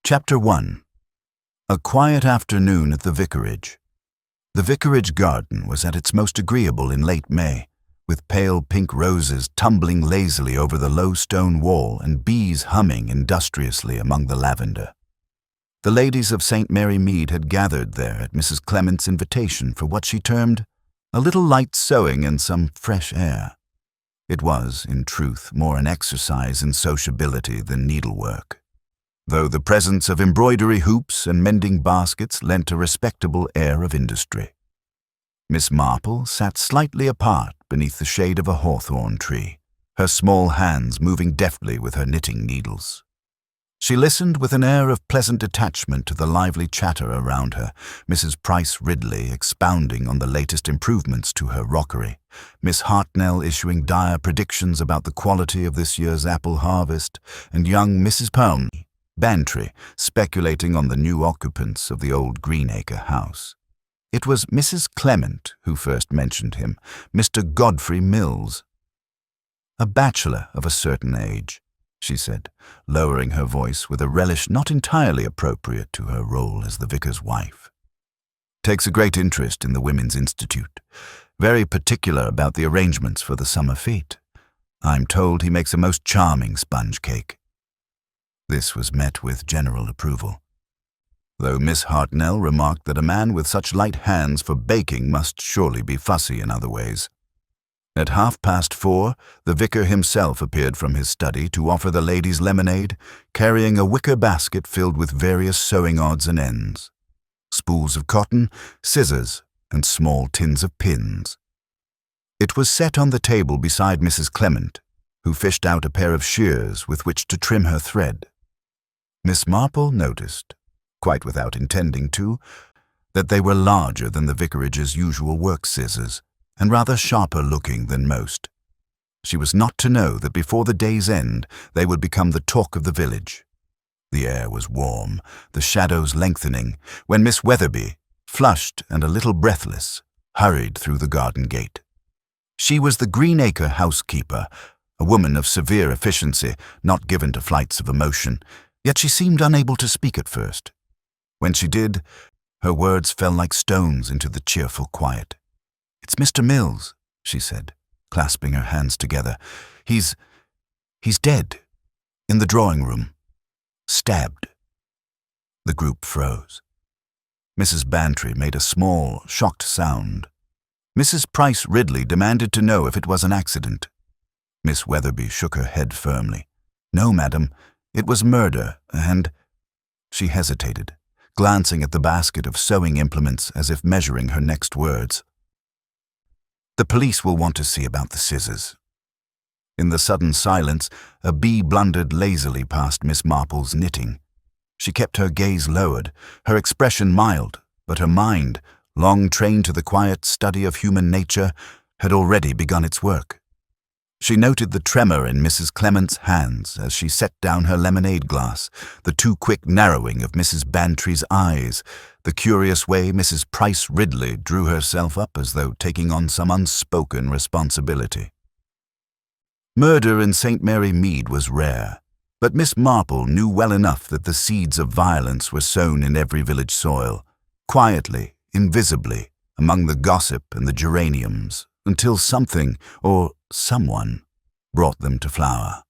Chapter 1. A quiet afternoon at the vicarage. The vicarage garden was at its most agreeable in late May, with pale pink roses tumbling lazily over the low stone wall and bees humming industriously among the lavender. The ladies of St. Mary Mead had gathered there at Mrs. Clement's invitation for what she termed a little light sewing and some fresh air. It was, in truth, more an exercise in sociability than needlework, though the presence of embroidery hoops and mending baskets lent a respectable air of industry. Miss Marple sat slightly apart beneath the shade of a hawthorn tree, her small hands moving deftly with her knitting needles. She listened with an air of pleasant detachment to the lively chatter around her, Mrs. Price Ridley expounding on the latest improvements to her rockery, Miss Hartnell issuing dire predictions about the quality of this year's apple harvest, and young Mrs. Bantry speculating on the new occupants of the old Greenacre house. It was Mrs. Clement who first mentioned him, Mr. Godfrey Mills. "A bachelor of a certain age," she said, lowering her voice with a relish not entirely appropriate to her role as the vicar's wife. "Takes a great interest in the Women's Institute. Very particular about the arrangements for the summer fete. I'm told he makes a most charming sponge cake." This was met with general approval, though Miss Hartnell remarked that a man with such light hands for baking must surely be fussy in other ways. At 4:30, the vicar himself appeared from his study to offer the ladies lemonade, carrying a wicker basket filled with various sewing odds and ends, spools of cotton, scissors, and small tins of pins. It was set on the table beside Mrs. Clement, who fished out a pair of shears with which to trim her thread. Miss Marple noticed, quite without intending to, that they were larger than the vicarage's usual work scissors, and rather sharper looking than most. She was not to know that before the day's end they would become the talk of the village. The air was warm, the shadows lengthening, when Miss Weatherby, flushed and a little breathless, hurried through the garden gate. She was the Greenacre housekeeper, a woman of severe efficiency, not given to flights of emotion, yet she seemed unable to speak at first. When she did, her words fell like stones into the cheerful quiet. "It's Mr. Mills," she said, clasping her hands together. He's dead. In the drawing room. Stabbed." The group froze. Mrs. Bantry made a small, shocked sound. Mrs. Price Ridley demanded to know if it was an accident. Miss Weatherby shook her head firmly. "No, madam, it was murder, and—" She hesitated, glancing at the basket of sewing implements as if measuring her next words. "The police will want to see about the scissors." In the sudden silence, a bee blundered lazily past Miss Marple's knitting. She kept her gaze lowered, her expression mild, but her mind, long trained to the quiet study of human nature, had already begun its work. She noted the tremor in Mrs. Clement's hands as she set down her lemonade glass, the too quick narrowing of Mrs. Bantry's eyes, the curious way Mrs. Price Ridley drew herself up as though taking on some unspoken responsibility. Murder in St. Mary Mead was rare, but Miss Marple knew well enough that the seeds of violence were sown in every village soil, quietly, invisibly, among the gossip and the geraniums, until something, or someone, brought them to flower.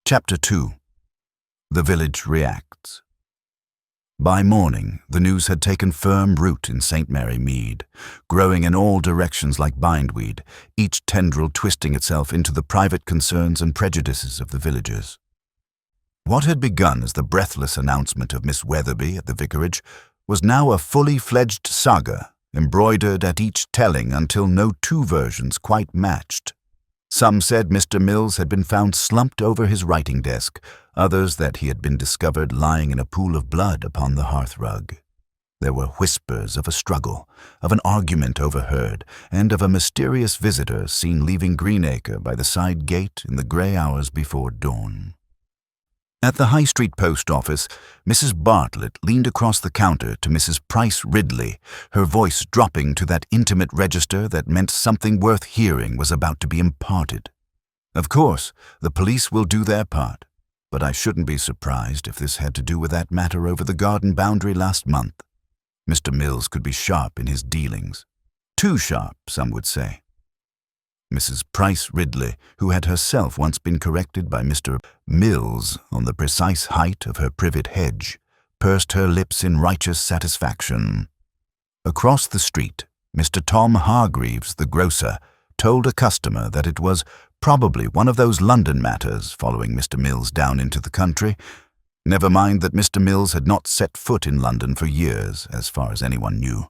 Chapter 2. The Village Reacts. By morning, the news had taken firm root in St. Mary Mead, growing in all directions like bindweed, each tendril twisting itself into the private concerns and prejudices of the villagers. What had begun as the breathless announcement of Miss Weatherby at the vicarage was now a fully fledged saga, embroidered at each telling until no two versions quite matched. Some said Mr. Mills had been found slumped over his writing desk, others that he had been discovered lying in a pool of blood upon the hearthrug. There were whispers of a struggle, of an argument overheard, and of a mysterious visitor seen leaving Greenacre by the side gate in the grey hours before dawn. At the High Street post office, Mrs. Bartlett leaned across the counter to Mrs. Price Ridley, her voice dropping to that intimate register that meant something worth hearing was about to be imparted. "Of course, the police will do their part. but I shouldn't be surprised if this had to do with that matter over the garden boundary last month. Mr. Mills could be sharp in his dealings. Too sharp, some would say. Mrs. Price Ridley, who had herself once been corrected by Mr. Mills on the precise height of her privet hedge, pursed her lips in righteous satisfaction. Across the street, Mr. Tom Hargreaves, the grocer, told a customer that it was probably one of those London matters following Mr. Mills down into the country. Never mind that Mr. Mills had not set foot in London for years, as far as anyone knew.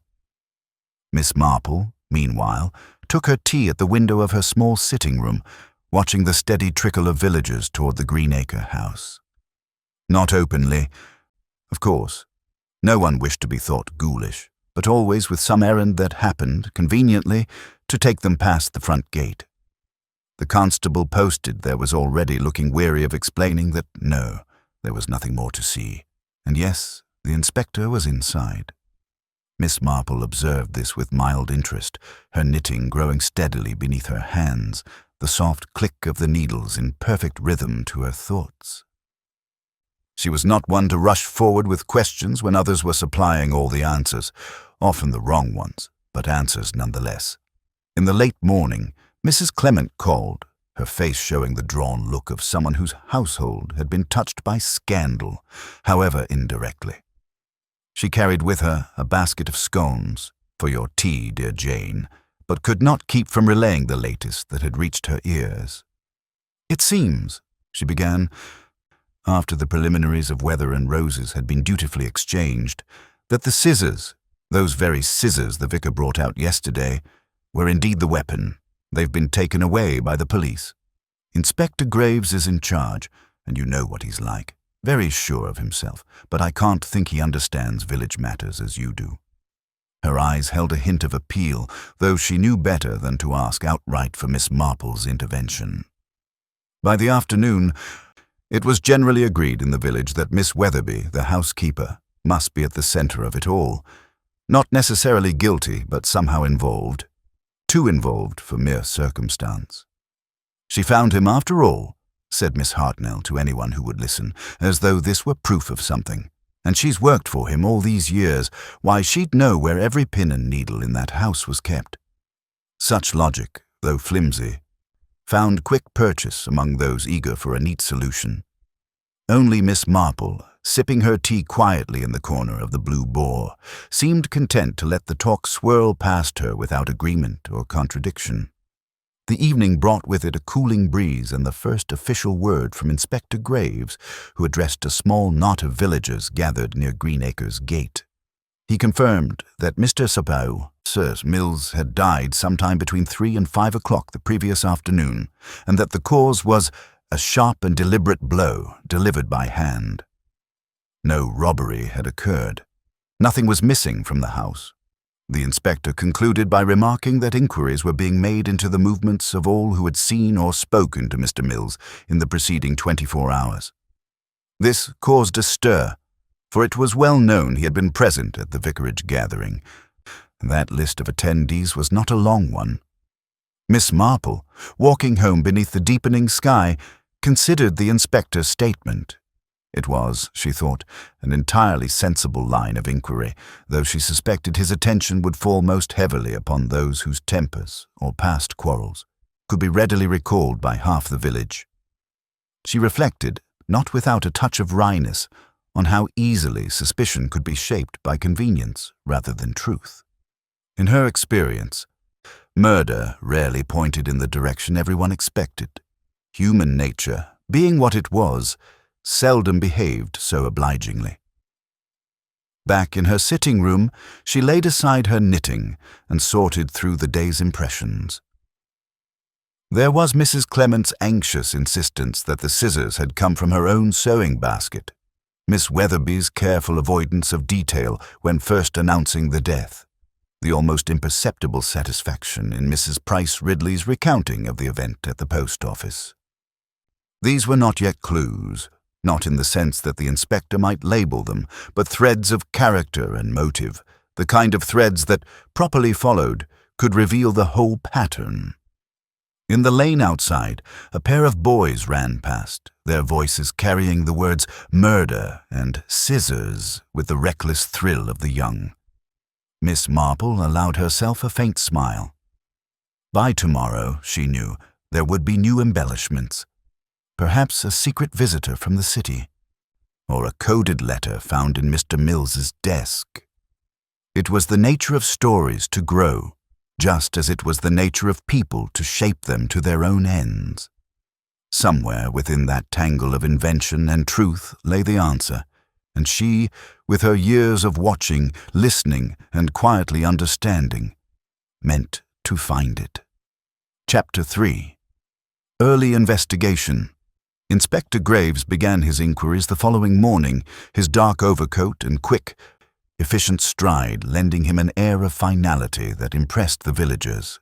Miss Marple, meanwhile, took her tea at the window of her small sitting-room, watching the steady trickle of villagers toward the Greenacre house. Not openly, of course. No one wished to be thought ghoulish, but always with some errand that happened, conveniently, to take them past the front gate. The constable posted there was already looking weary of explaining that no, there was nothing more to see, and yes, the inspector was inside. Miss Marple observed this with mild interest, her knitting growing steadily beneath her hands, the soft click of the needles in perfect rhythm to her thoughts. She was not one to rush forward with questions when others were supplying all the answers, often the wrong ones, but answers nonetheless. In the late morning, Mrs. Clement called, her face showing the drawn look of someone whose household had been touched by scandal, however indirectly. She carried with her a basket of scones, for your tea, dear Jane, but could not keep from relaying the latest that had reached her ears. "It seems," she began, after the preliminaries of weather and roses had been dutifully exchanged, that the scissors, those very scissors the vicar brought out yesterday, were indeed the weapon. They've been taken away by the police. Inspector Graves is in charge, and you know what he's like. Very sure of himself, but I can't think he understands village matters as you do." Her eyes held a hint of appeal, though she knew better than to ask outright for Miss Marple's intervention. By the afternoon, it was generally agreed in the village that Miss Weatherby, the housekeeper, must be at the centre of it all. Not necessarily guilty, but somehow involved. Too involved for mere circumstance. "She found him after all," said Miss Hartnell to anyone who would listen, as though this were proof of something. "And she's worked for him all these years. Why, she'd know where every pin and needle in that house was kept." Such logic, though flimsy, found quick purchase among those eager for a neat solution. Only Miss Marple, sipping her tea quietly in the corner of the Blue Boar, seemed content to let the talk swirl past her without agreement or contradiction. The evening brought with it a cooling breeze and the first official word from Inspector Graves, who addressed a small knot of villagers gathered near Greenacre's gate. He confirmed that Mr. Sir Mills had died sometime between 3 and 5 o'clock the previous afternoon, and that the cause was a sharp and deliberate blow delivered by hand. No robbery had occurred. Nothing was missing from the house. The inspector concluded by remarking that inquiries were being made into the movements of all who had seen or spoken to Mr. Mills in the preceding 24 hours. This caused a stir, for it was well known he had been present at the vicarage gathering. That list of attendees was not a long one. Miss Marple, walking home beneath the deepening sky, considered the inspector's statement. It was, she thought, an entirely sensible line of inquiry, though she suspected his attention would fall most heavily upon those whose tempers, or past quarrels, could be readily recalled by half the village. She reflected, not without a touch of wryness, on how easily suspicion could be shaped by convenience rather than truth. In her experience, murder rarely pointed in the direction everyone expected. Human nature, being what it was, seldom behaved so obligingly. Back in her sitting-room, she laid aside her knitting and sorted through the day's impressions. There was Mrs. Clement's anxious insistence that the scissors had come from her own sewing basket, Miss Weatherby's careful avoidance of detail when first announcing the death, the almost imperceptible satisfaction in Mrs. Price Ridley's recounting of the event at the post office. These were not yet clues, not in the sense that the inspector might label them, but threads of character and motive, the kind of threads that, properly followed, could reveal the whole pattern. In the lane outside, a pair of boys ran past, their voices carrying the words murder and scissors with the reckless thrill of the young. Miss Marple allowed herself a faint smile. By tomorrow, she knew, there would be new embellishments. Perhaps a secret visitor from the city, or a coded letter found in Mr. Mills's desk. It was the nature of stories to grow, just as it was the nature of people to shape them to their own ends. Somewhere within that tangle of invention and truth lay the answer, and she, with her years of watching, listening, and quietly understanding, meant to find it. Chapter 3. Early Investigation. Inspector Graves began his inquiries the following morning, his dark overcoat and quick, efficient stride lending him an air of finality that impressed the villagers.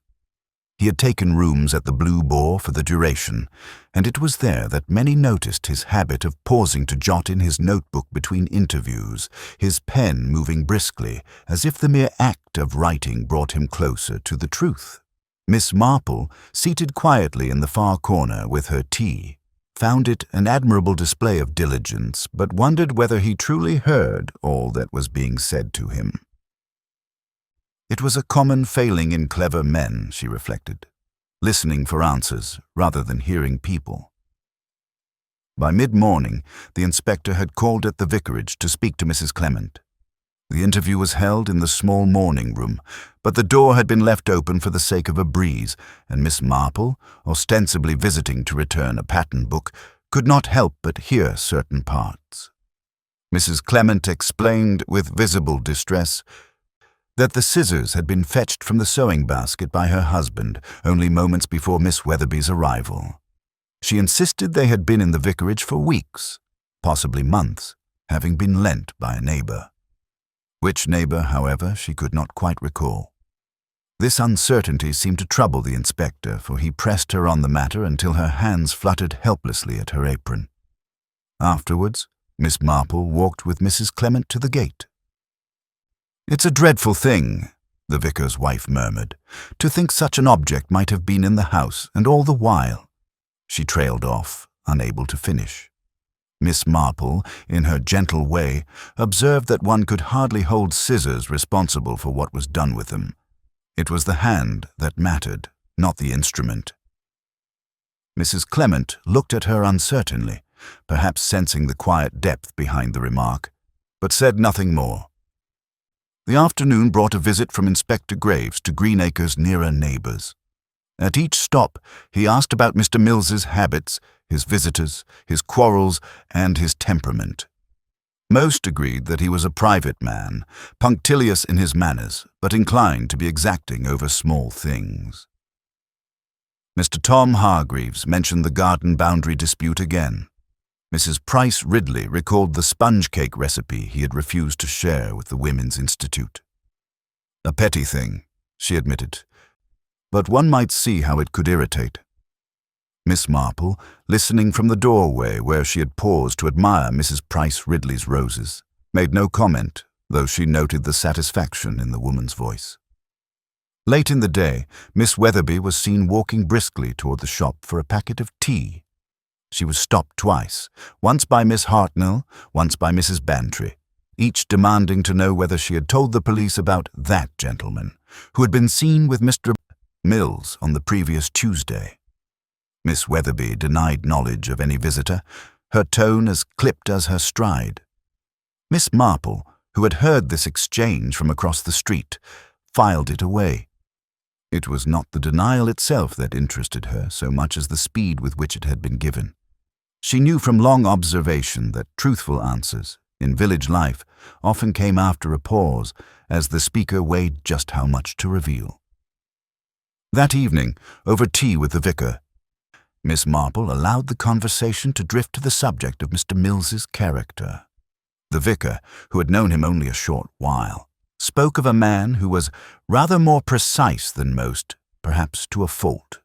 He had taken rooms at the Blue Boar for the duration, and it was there that many noticed his habit of pausing to jot in his notebook between interviews, his pen moving briskly, as if the mere act of writing brought him closer to the truth. Miss Marple, seated quietly in the far corner with her tea, found it an admirable display of diligence, but wondered whether he truly heard all that was being said to him. It was a common failing in clever men, she reflected, listening for answers rather than hearing people. By mid-morning, the inspector had called at the vicarage to speak to Mrs. Clement. The interview was held in the small morning room, but the door had been left open for the sake of a breeze, and Miss Marple, ostensibly visiting to return a pattern book, could not help but hear certain parts. Mrs. Clement explained with visible distress that the scissors had been fetched from the sewing basket by her husband only moments before Miss Weatherby's arrival. She insisted they had been in the vicarage for weeks, possibly months, having been lent by a neighbor. Which neighbor, however, she could not quite recall. This uncertainty seemed to trouble the inspector, for he pressed her on the matter until her hands fluttered helplessly at her apron. Afterwards, Miss Marple walked with Mrs. Clement to the gate. "It's a dreadful thing," the vicar's wife murmured, "to think such an object might have been in the house, and all the while—" She trailed off, unable to finish. Miss Marple, in her gentle way, observed that one could hardly hold scissors responsible for what was done with them. It was the hand that mattered, not the instrument. Mrs. Clement looked at her uncertainly, perhaps sensing the quiet depth behind the remark, but said nothing more. The afternoon brought a visit from Inspector Graves to Greenacre's nearer neighbors. At each stop, he asked about Mr. Mills's habits, his visitors, his quarrels, and his temperament. Most agreed that he was a private man, punctilious in his manners, but inclined to be exacting over small things. Mr. Tom Hargreaves mentioned the garden boundary dispute again. Mrs. Price Ridley recalled the sponge cake recipe he had refused to share with the Women's Institute. "A petty thing," she admitted, "but one might see how it could irritate." Miss Marple, listening from the doorway where she had paused to admire Mrs. Price Ridley's roses, made no comment, though she noted the satisfaction in the woman's voice. Late in the day, Miss Weatherby was seen walking briskly toward the shop for a packet of tea. She was stopped twice, once by Miss Hartnell, once by Mrs. Bantry, each demanding to know whether she had told the police about that gentleman, who had been seen with Mr. Mills on the previous Tuesday. Miss Weatherby denied knowledge of any visitor, her tone as clipped as her stride. Miss Marple, who had heard this exchange from across the street, filed it away. It was not the denial itself that interested her so much as the speed with which it had been given. She knew from long observation that truthful answers, in village life, often came after a pause, as the speaker weighed just how much to reveal. That evening, over tea with the vicar, Miss Marple allowed the conversation to drift to the subject of Mr. Mills's character. The vicar, who had known him only a short while, spoke of a man who was rather more precise than most, perhaps to a fault.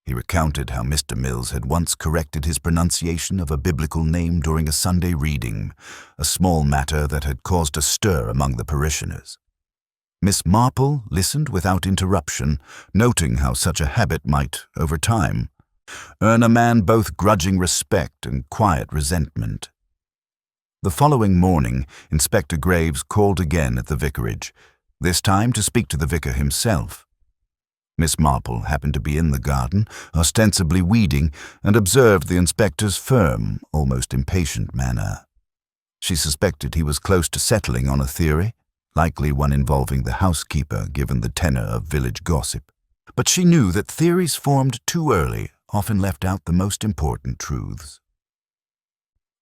He recounted how Mr. Mills had once corrected his pronunciation of a biblical name during a Sunday reading, a small matter that had caused a stir among the parishioners. Miss Marple listened without interruption, noting how such a habit might, over time, earn a man both grudging respect and quiet resentment. The following morning, Inspector Graves called again at the vicarage, this time to speak to the vicar himself. Miss Marple happened to be in the garden, ostensibly weeding, and observed the inspector's firm, almost impatient manner. She suspected he was close to settling on a theory, likely one involving the housekeeper given the tenor of village gossip. But she knew that theories formed too early often left out the most important truths.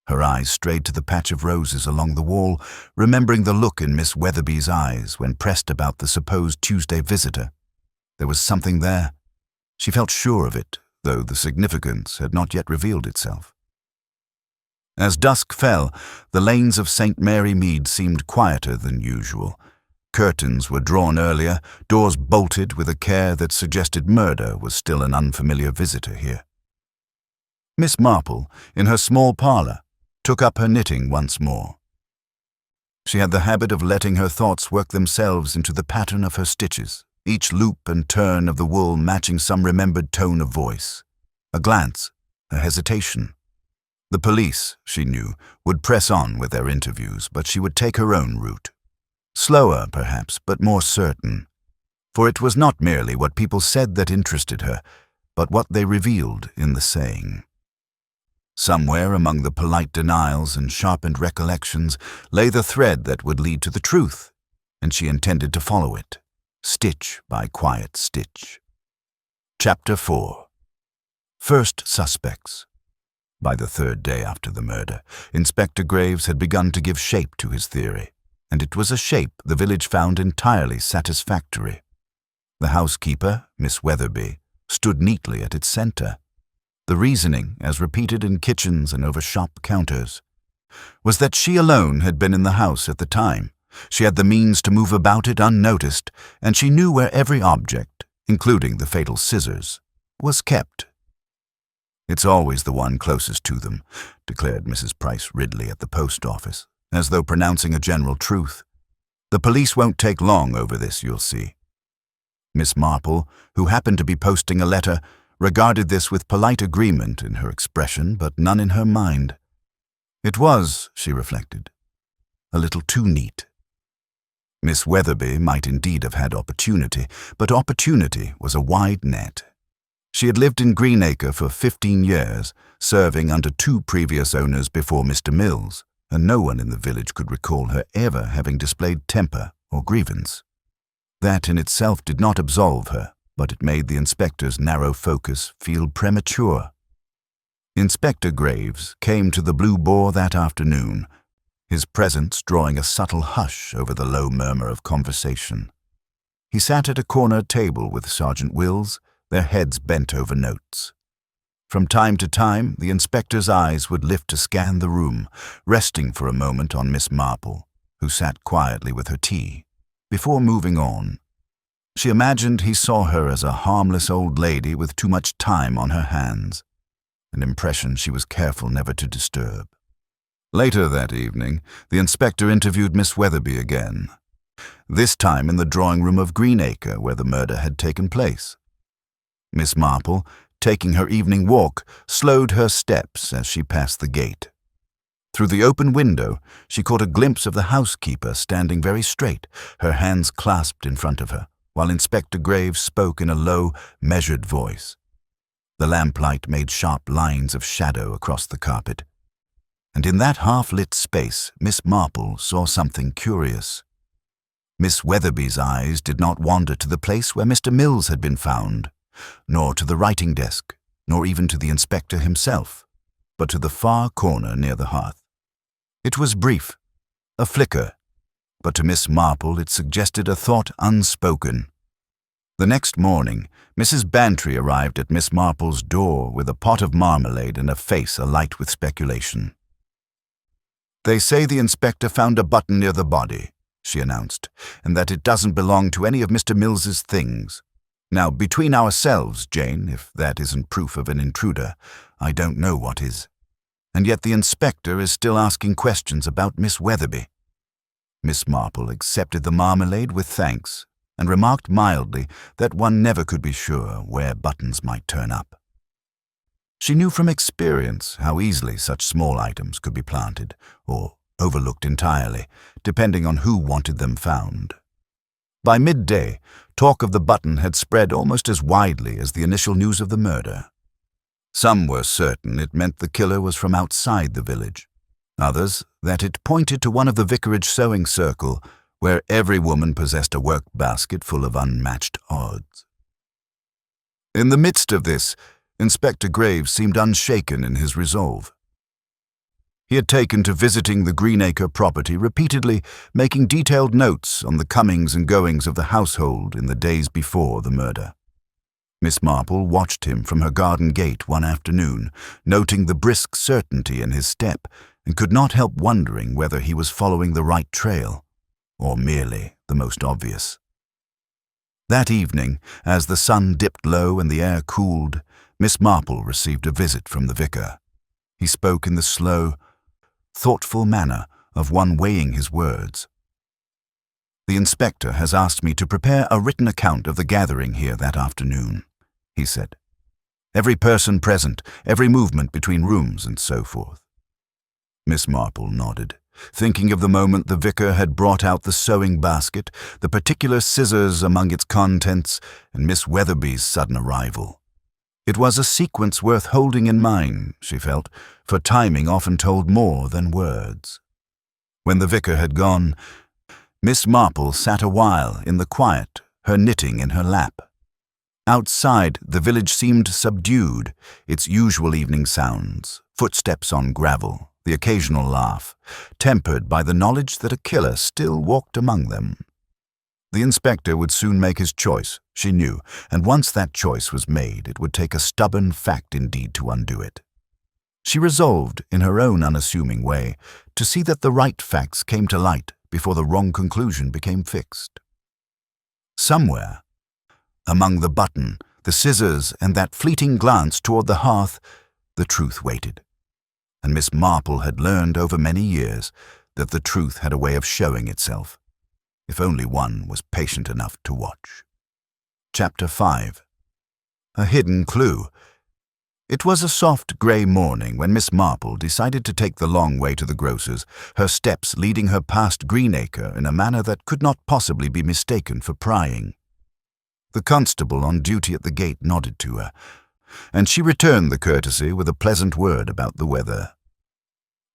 Her eyes strayed to the patch of roses along the wall, remembering the look in Miss Weatherby's eyes when pressed about the supposed Tuesday visitor. There was something there. She felt sure of it, though the significance had not yet revealed itself. As dusk fell, the lanes of St. Mary Mead seemed quieter than usual. Curtains were drawn earlier, doors bolted with a care that suggested murder was still an unfamiliar visitor here. Miss Marple, in her small parlour, took up her knitting once more. She had the habit of letting her thoughts work themselves into the pattern of her stitches, each loop and turn of the wool matching some remembered tone of voice. A glance, a hesitation. The police, she knew, would press on with their interviews, but she would take her own route. Slower, perhaps, but more certain. For it was not merely what people said that interested her, but what they revealed in the saying. Somewhere among the polite denials and sharpened recollections lay the thread that would lead to the truth, and she intended to follow it, stitch by quiet stitch. Chapter 4. First Suspects. By the third day after the murder, Inspector Graves had begun to give shape to his theory, and it was a shape the village found entirely satisfactory. The housekeeper, Miss Weatherby, stood neatly at its center. The reasoning, as repeated in kitchens and over shop counters, was that she alone had been in the house at the time. She had the means to move about it unnoticed, and she knew where every object, including the fatal scissors, was kept. "It's always the one closest to them," declared Mrs. Price Ridley at the post office, as though pronouncing a general truth. "The police won't take long over this, you'll see." Miss Marple, who happened to be posting a letter, regarded this with polite agreement in her expression, but none in her mind. It was, she reflected, a little too neat. Miss Weatherby might indeed have had opportunity, but opportunity was a wide net. She had lived in Greenacre for 15 years, serving under 2 previous owners before Mr. Mills, and no one in the village could recall her ever having displayed temper or grievance. That in itself did not absolve her, but it made the inspector's narrow focus feel premature. Inspector Graves came to the Blue Boar that afternoon, his presence drawing a subtle hush over the low murmur of conversation. He sat at a corner table with Sergeant Wills, their heads bent over notes. From time to time, the inspector's eyes would lift to scan the room, resting for a moment on Miss Marple, who sat quietly with her tea, before moving on. She imagined he saw her as a harmless old lady with too much time on her hands, an impression she was careful never to disturb. Later that evening, the inspector interviewed Miss Weatherby again, this time in the drawing room of Greenacre where the murder had taken place. Miss Marple, taking her evening walk, slowed her steps as she passed the gate. Through the open window, she caught a glimpse of the housekeeper standing very straight, her hands clasped in front of her, while Inspector Graves spoke in a low, measured voice. The lamplight made sharp lines of shadow across the carpet, and in that half-lit space Miss Marple saw something curious. Miss Weatherby's eyes did not wander to the place where Mr. Mills had been found, nor to the writing desk, nor even to the inspector himself, but to the far corner near the hearth. It was brief, a flicker, but to Miss Marple it suggested a thought unspoken. The next morning, Mrs. Bantry arrived at Miss Marple's door with a pot of marmalade and a face alight with speculation. "They say the inspector found a button near the body," she announced, "and that it doesn't belong to any of Mr. Mills's things. Now, between ourselves, Jane, if that isn't proof of an intruder, I don't know what is. And yet the inspector is still asking questions about Miss Weatherby." Miss Marple accepted the marmalade with thanks and remarked mildly that one never could be sure where buttons might turn up. She knew from experience how easily such small items could be planted or overlooked entirely, depending on who wanted them found. By midday, talk of the button had spread almost as widely as the initial news of the murder. Some were certain it meant the killer was from outside the village. Others, that it pointed to one of the vicarage sewing circle, where every woman possessed a work basket full of unmatched odds. In the midst of this, Inspector Graves seemed unshaken in his resolve. He had taken to visiting the Greenacre property repeatedly, making detailed notes on the comings and goings of the household in the days before the murder. Miss Marple watched him from her garden gate one afternoon, noting the brisk certainty in his step, and could not help wondering whether he was following the right trail, or merely the most obvious. That evening, as the sun dipped low and the air cooled, Miss Marple received a visit from the vicar. He spoke in the slow, thoughtful manner of one weighing his words. "The inspector has asked me to prepare a written account of the gathering here that afternoon," he said. "Every person present, every movement between rooms, and so forth." Miss Marple nodded, thinking of the moment the vicar had brought out the sewing basket, the particular scissors among its contents, and Miss Weatherby's sudden arrival. It was a sequence worth holding in mind, she felt, for timing often told more than words. When the vicar had gone, Miss Marple sat a while in the quiet, her knitting in her lap. Outside, the village seemed subdued, its usual evening sounds, footsteps on gravel, the occasional laugh, tempered by the knowledge that a killer still walked among them. The inspector would soon make his choice, she knew, and once that choice was made, it would take a stubborn fact indeed to undo it. She resolved, in her own unassuming way, to see that the right facts came to light before the wrong conclusion became fixed. Somewhere, among the button, the scissors, and that fleeting glance toward the hearth, the truth waited. And Miss Marple had learned over many years that the truth had a way of showing itself, if only one was patient enough to watch. Chapter 5. A hidden clue. It was a soft grey morning when Miss Marple decided to take the long way to the grocer's, her steps leading her past Greenacre in a manner that could not possibly be mistaken for prying. The constable on duty at the gate nodded to her, and she returned the courtesy with a pleasant word about the weather.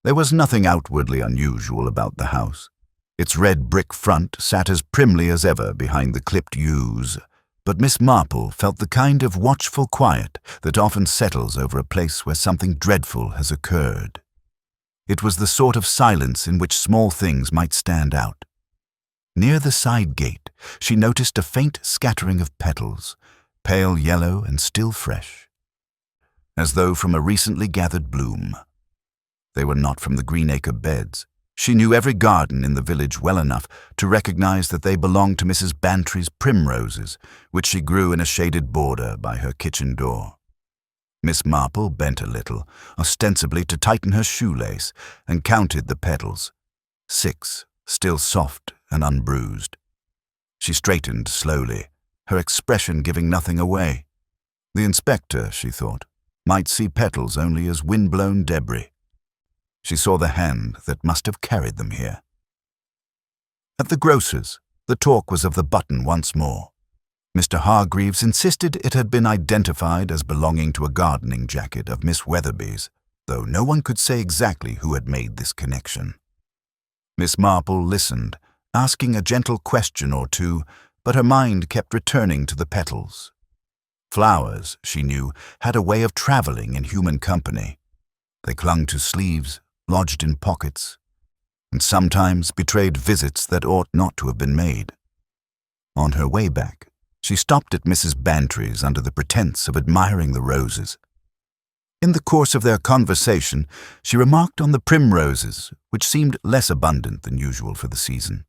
There was nothing outwardly unusual about the house. Its red brick front sat as primly as ever behind the clipped yews, but Miss Marple felt the kind of watchful quiet that often settles over a place where something dreadful has occurred. It was the sort of silence in which small things might stand out. Near the side gate, she noticed a faint scattering of petals, pale yellow and still fresh, as though from a recently gathered bloom. They were not from the Greenacre beds. She knew every garden in the village well enough to recognize that they belonged to Mrs. Bantry's primroses, which she grew in a shaded border by her kitchen door. Miss Marple bent a little, ostensibly to tighten her shoelace, and counted the petals. 6, still soft and unbruised. She straightened slowly, her expression giving nothing away. The inspector, she thought, might see petals only as wind-blown debris. She saw the hand that must have carried them here. At the grocer's, the talk was of the button once more. Mr. Hargreaves insisted it had been identified as belonging to a gardening jacket of Miss Weatherby's, though no one could say exactly who had made this connection. Miss Marple listened, asking a gentle question or two, but her mind kept returning to the petals. Flowers, she knew, had a way of traveling in human company. They clung to sleeves, lodged in pockets, and sometimes betrayed visits that ought not to have been made. On her way back, she stopped at Mrs. Bantry's under the pretense of admiring the roses. In the course of their conversation, she remarked on the primroses, which seemed less abundant than usual for the season.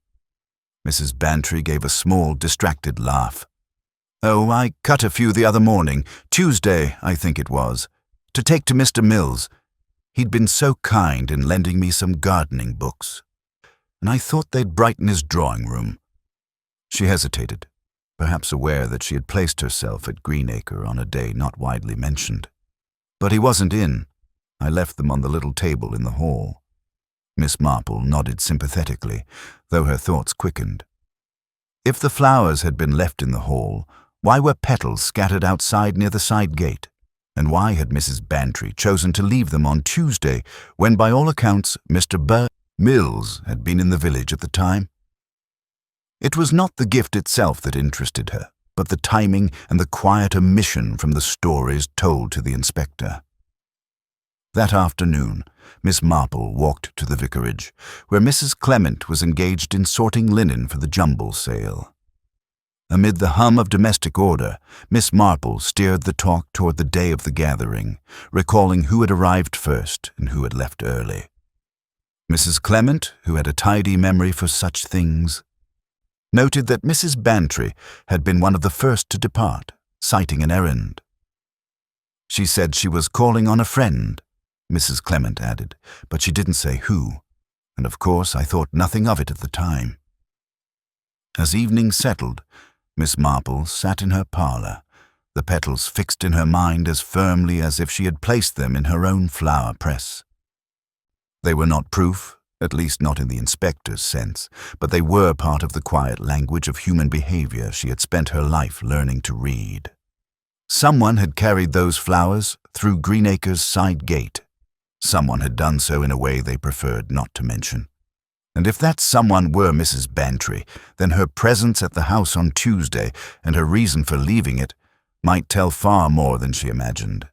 Mrs. Bantry gave a small, distracted laugh. "Oh, I cut a few the other morning, Tuesday, I think it was, to take to Mr. Mills. He'd been so kind in lending me some gardening books. and I thought they'd brighten his drawing room." She hesitated, perhaps aware that she had placed herself at Greenacre on a day not widely mentioned. "But he wasn't in. I left them on the little table in the hall." Miss Marple nodded sympathetically, though her thoughts quickened. If the flowers had been left in the hall, why were petals scattered outside near the side gate? And why had Mrs. Bantry chosen to leave them on Tuesday, when by all accounts Mr. Mills had been in the village at the time? It was not the gift itself that interested her, but the timing and the quiet omission from the stories told to the inspector. That afternoon, Miss Marple walked to the vicarage, where Mrs. Clement was engaged in sorting linen for the jumble sale. Amid the hum of domestic order, Miss Marple steered the talk toward the day of the gathering, recalling who had arrived first and who had left early. Mrs. Clement, who had a tidy memory for such things, noted that Mrs. Bantry had been one of the first to depart, citing an errand. "She said she was calling on a friend," Mrs. Clement added, "but she didn't say who, and of course I thought nothing of it at the time." As evening settled, Miss Marple sat in her parlour, the petals fixed in her mind as firmly as if she had placed them in her own flower press. They were not proof, at least not in the inspector's sense, but they were part of the quiet language of human behaviour she had spent her life learning to read. Someone had carried those flowers through Greenacre's side gate. Someone had done so in a way they preferred not to mention. And if that someone were Mrs. Bantry, then her presence at the house on Tuesday and her reason for leaving it might tell far more than she imagined.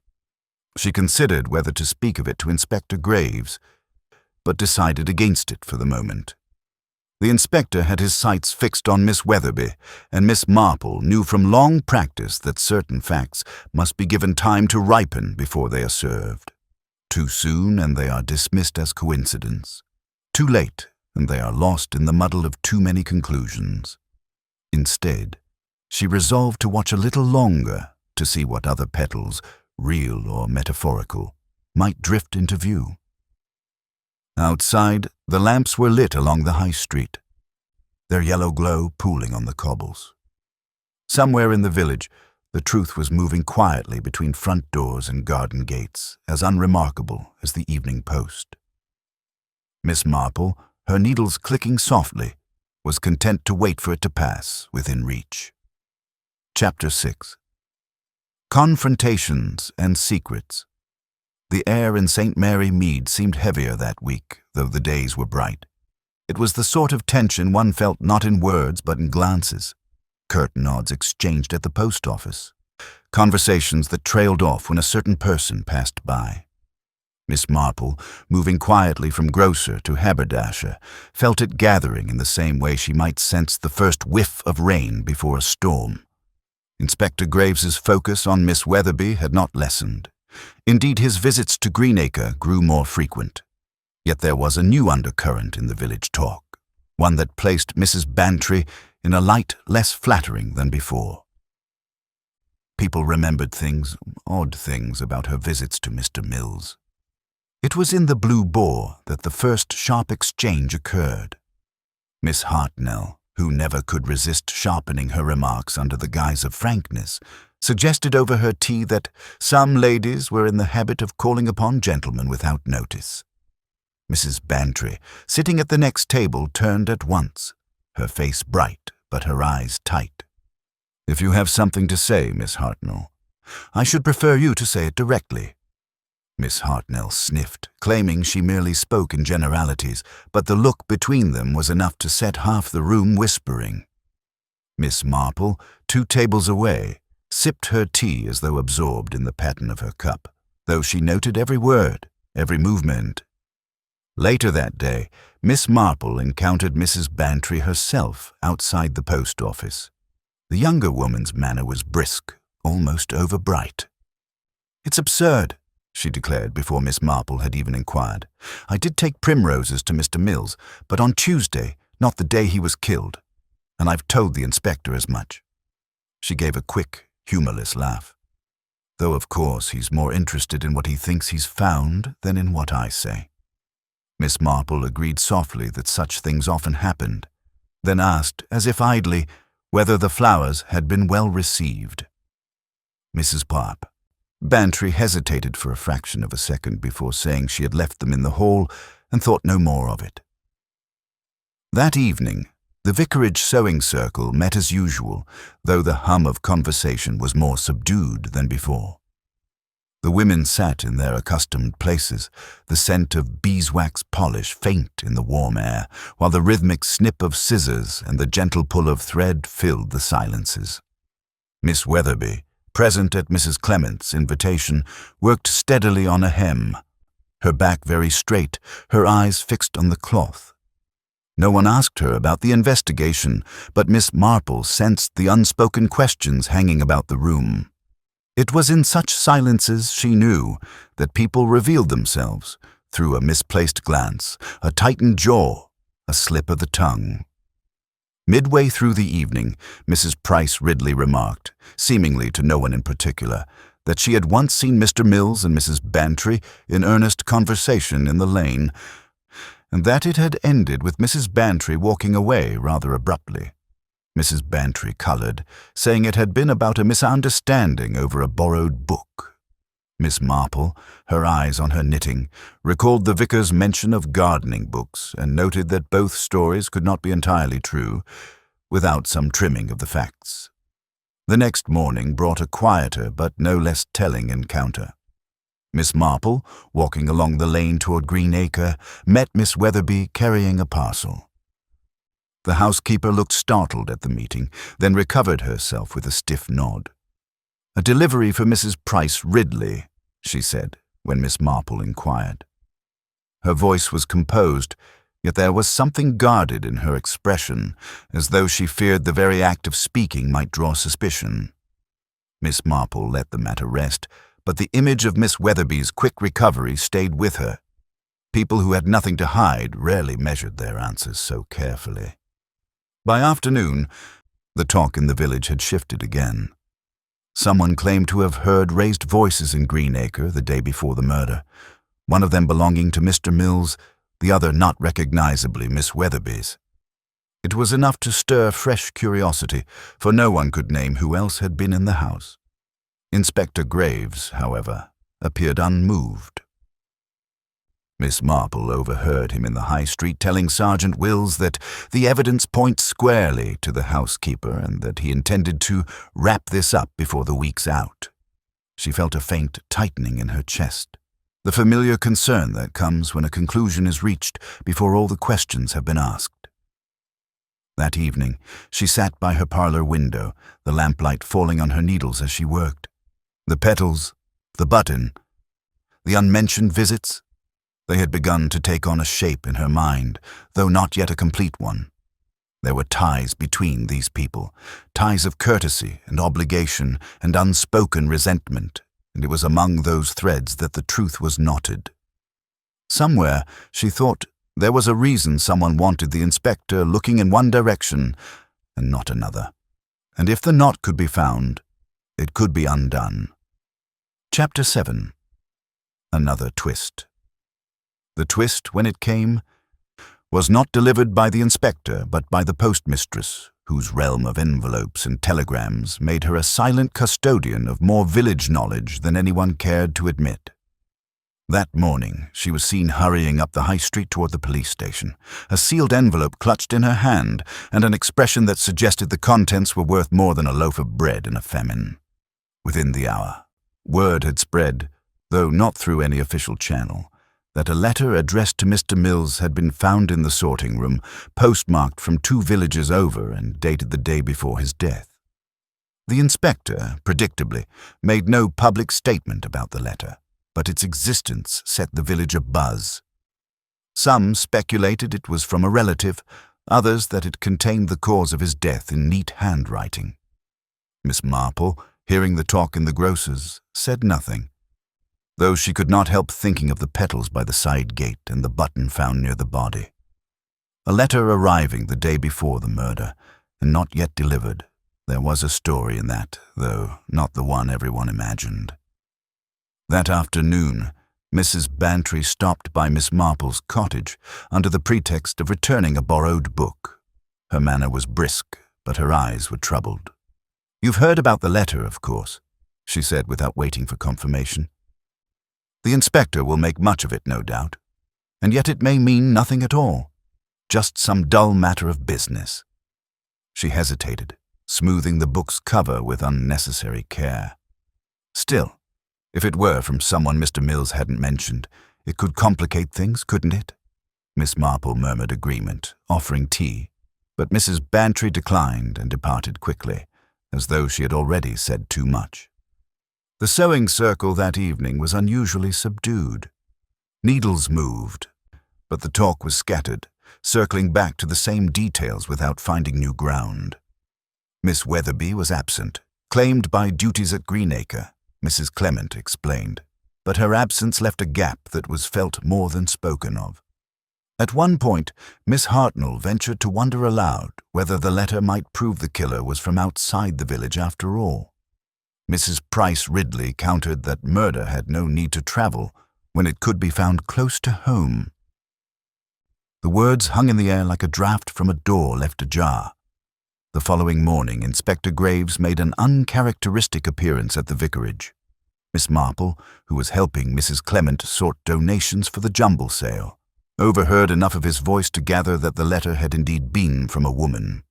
She considered whether to speak of it to Inspector Graves, but decided against it for the moment. The inspector had his sights fixed on Miss Weatherby, and Miss Marple knew from long practice that certain facts must be given time to ripen before they are served. Too soon, and they are dismissed as coincidence. Too late, and they are lost in the muddle of too many conclusions. Instead, she resolved to watch a little longer to see what other petals, real or metaphorical, might drift into view. Outside, the lamps were lit along the high street, their yellow glow pooling on the cobbles. Somewhere in the village, the truth was moving quietly between front doors and garden gates, as unremarkable as the Evening Post. Miss Marple, her needles clicking softly, was content to wait for it to pass within reach. Chapter 6. Confrontations and Secrets. The air in St. Mary Mead seemed heavier that week, though the days were bright. It was the sort of tension one felt not in words but in glances. Curt nods exchanged at the post office. Conversations that trailed off when a certain person passed by. Miss Marple, moving quietly from grocer to haberdasher, felt it gathering in the same way she might sense the first whiff of rain before a storm. Inspector Graves's focus on Miss Weatherby had not lessened. Indeed, his visits to Greenacre grew more frequent. Yet there was a new undercurrent in the village talk, one that placed Mrs. Bantry in a light less flattering than before. People remembered things, odd things, about her visits to Mr. Mills. It was in the Blue Boar that the first sharp exchange occurred. Miss Hartnell, who never could resist sharpening her remarks under the guise of frankness, suggested over her tea that some ladies were in the habit of calling upon gentlemen without notice. Mrs. Bantry, sitting at the next table, turned at once, her face bright but her eyes tight. "If you have something to say, Miss Hartnell, I should prefer you to say it directly." Miss Hartnell sniffed, claiming she merely spoke in generalities, but the look between them was enough to set half the room whispering. Miss Marple, 2 tables away, sipped her tea as though absorbed in the pattern of her cup, though she noted every word, every movement. Later that day, Miss Marple encountered Mrs. Bantry herself outside the post office. The younger woman's manner was brisk, almost overbright. "It's absurd," she declared before Miss Marple had even inquired. "I did take primroses to Mr. Mills, but on Tuesday, not the day he was killed. And I've told the inspector as much." She gave a quick, humorless laugh. "Though of course he's more interested in what he thinks he's found than in what I say." Miss Marple agreed softly that such things often happened, then asked, as if idly, whether the flowers had been well received. Mrs. Parp. Bantry hesitated for a fraction of a second before saying she had left them in the hall and thought no more of it. That evening, the vicarage sewing circle met as usual, though the hum of conversation was more subdued than before. The women sat in their accustomed places, the scent of beeswax polish faint in the warm air, while the rhythmic snip of scissors and the gentle pull of thread filled the silences. Miss Weatherby, present at Mrs. Clement's invitation, worked steadily on a hem, her back very straight, her eyes fixed on the cloth. No one asked her about the investigation, but Miss Marple sensed the unspoken questions hanging about the room. It was in such silences, she knew, that people revealed themselves, through a misplaced glance, a tightened jaw, a slip of the tongue. Midway through the evening, Mrs. Price Ridley remarked, seemingly to no one in particular, that she had once seen Mr. Mills and Mrs. Bantry in earnest conversation in the lane, and that it had ended with Mrs. Bantry walking away rather abruptly. Mrs. Bantry coloured, saying it had been about a misunderstanding over a borrowed book. Miss Marple, her eyes on her knitting, recalled the vicar's mention of gardening books and noted that both stories could not be entirely true, without some trimming of the facts. The next morning brought a quieter but no less telling encounter. Miss Marple, walking along the lane toward Greenacre, met Miss Weatherby carrying a parcel. The housekeeper looked startled at the meeting, then recovered herself with a stiff nod. "A delivery for Mrs. Price Ridley," she said, when Miss Marple inquired. Her voice was composed, yet there was something guarded in her expression, as though she feared the very act of speaking might draw suspicion. Miss Marple let the matter rest, but the image of Miss Weatherby's quick recovery stayed with her. People who had nothing to hide rarely measured their answers so carefully. By afternoon, the talk in the village had shifted again. Someone claimed to have heard raised voices in Greenacre the day before the murder, one of them belonging to Mr. Mills, the other not recognizably Miss Weatherby's. It was enough to stir fresh curiosity, for no one could name who else had been in the house. Inspector Graves, however, appeared unmoved. Miss Marple overheard him in the High Street telling Sergeant Wills that the evidence points squarely to the housekeeper and that he intended to wrap this up before the week's out. She felt a faint tightening in her chest, the familiar concern that comes when a conclusion is reached before all the questions have been asked. That evening, she sat by her parlor window, the lamplight falling on her needles as she worked. The petals, the button, the unmentioned visits, they had begun to take on a shape in her mind, though not yet a complete one. There were ties between these people, ties of courtesy and obligation and unspoken resentment, and it was among those threads that the truth was knotted. Somewhere, she thought, there was a reason someone wanted the inspector looking in one direction and not another, and if the knot could be found, it could be undone. Chapter 7. Another twist. The twist, when it came, was not delivered by the inspector, but by the postmistress, whose realm of envelopes and telegrams made her a silent custodian of more village knowledge than anyone cared to admit. That morning, she was seen hurrying up the High Street toward the police station, a sealed envelope clutched in her hand, and an expression that suggested the contents were worth more than a loaf of bread in a famine. Within the hour, word had spread, though not through any official channel, that a letter addressed to Mr. Mills had been found in the sorting room, postmarked from 2 villages over and dated the day before his death. The inspector, predictably, made no public statement about the letter, but its existence set the village abuzz. Some speculated it was from a relative, others that it contained the cause of his death in neat handwriting. Miss Marple, hearing the talk in the grocer's, said nothing, though she could not help thinking of the petals by the side gate and the button found near the body. A letter arriving the day before the murder, and not yet delivered. There was a story in that, though not the one everyone imagined. That afternoon, Mrs. Bantry stopped by Miss Marple's cottage under the pretext of returning a borrowed book. Her manner was brisk, but her eyes were troubled. "You've heard about the letter, of course," she said without waiting for confirmation. "The inspector will make much of it, no doubt, and yet it may mean nothing at all, just some dull matter of business." She hesitated, smoothing the book's cover with unnecessary care. Still, if it were from someone Mr. Mills hadn't mentioned, it could complicate things, couldn't it? Miss Marple murmured agreement, offering tea, but Mrs. Bantry declined and departed quickly, as though she had already said too much. The sewing circle that evening was unusually subdued. Needles moved, but the talk was scattered, circling back to the same details without finding new ground. Miss Weatherby was absent, claimed by duties at Greenacre, Mrs. Clement explained, but her absence left a gap that was felt more than spoken of. At one point, Miss Hartnell ventured to wonder aloud whether the letter might prove the killer was from outside the village after all. Mrs. Price Ridley countered that murder had no need to travel when it could be found close to home. The words hung in the air like a draft from a door left ajar. The following morning, Inspector Graves made an uncharacteristic appearance at the vicarage. Miss Marple, who was helping Mrs. Clement sort donations for the jumble sale, overheard enough of his voice to gather that the letter had indeed been from a woman.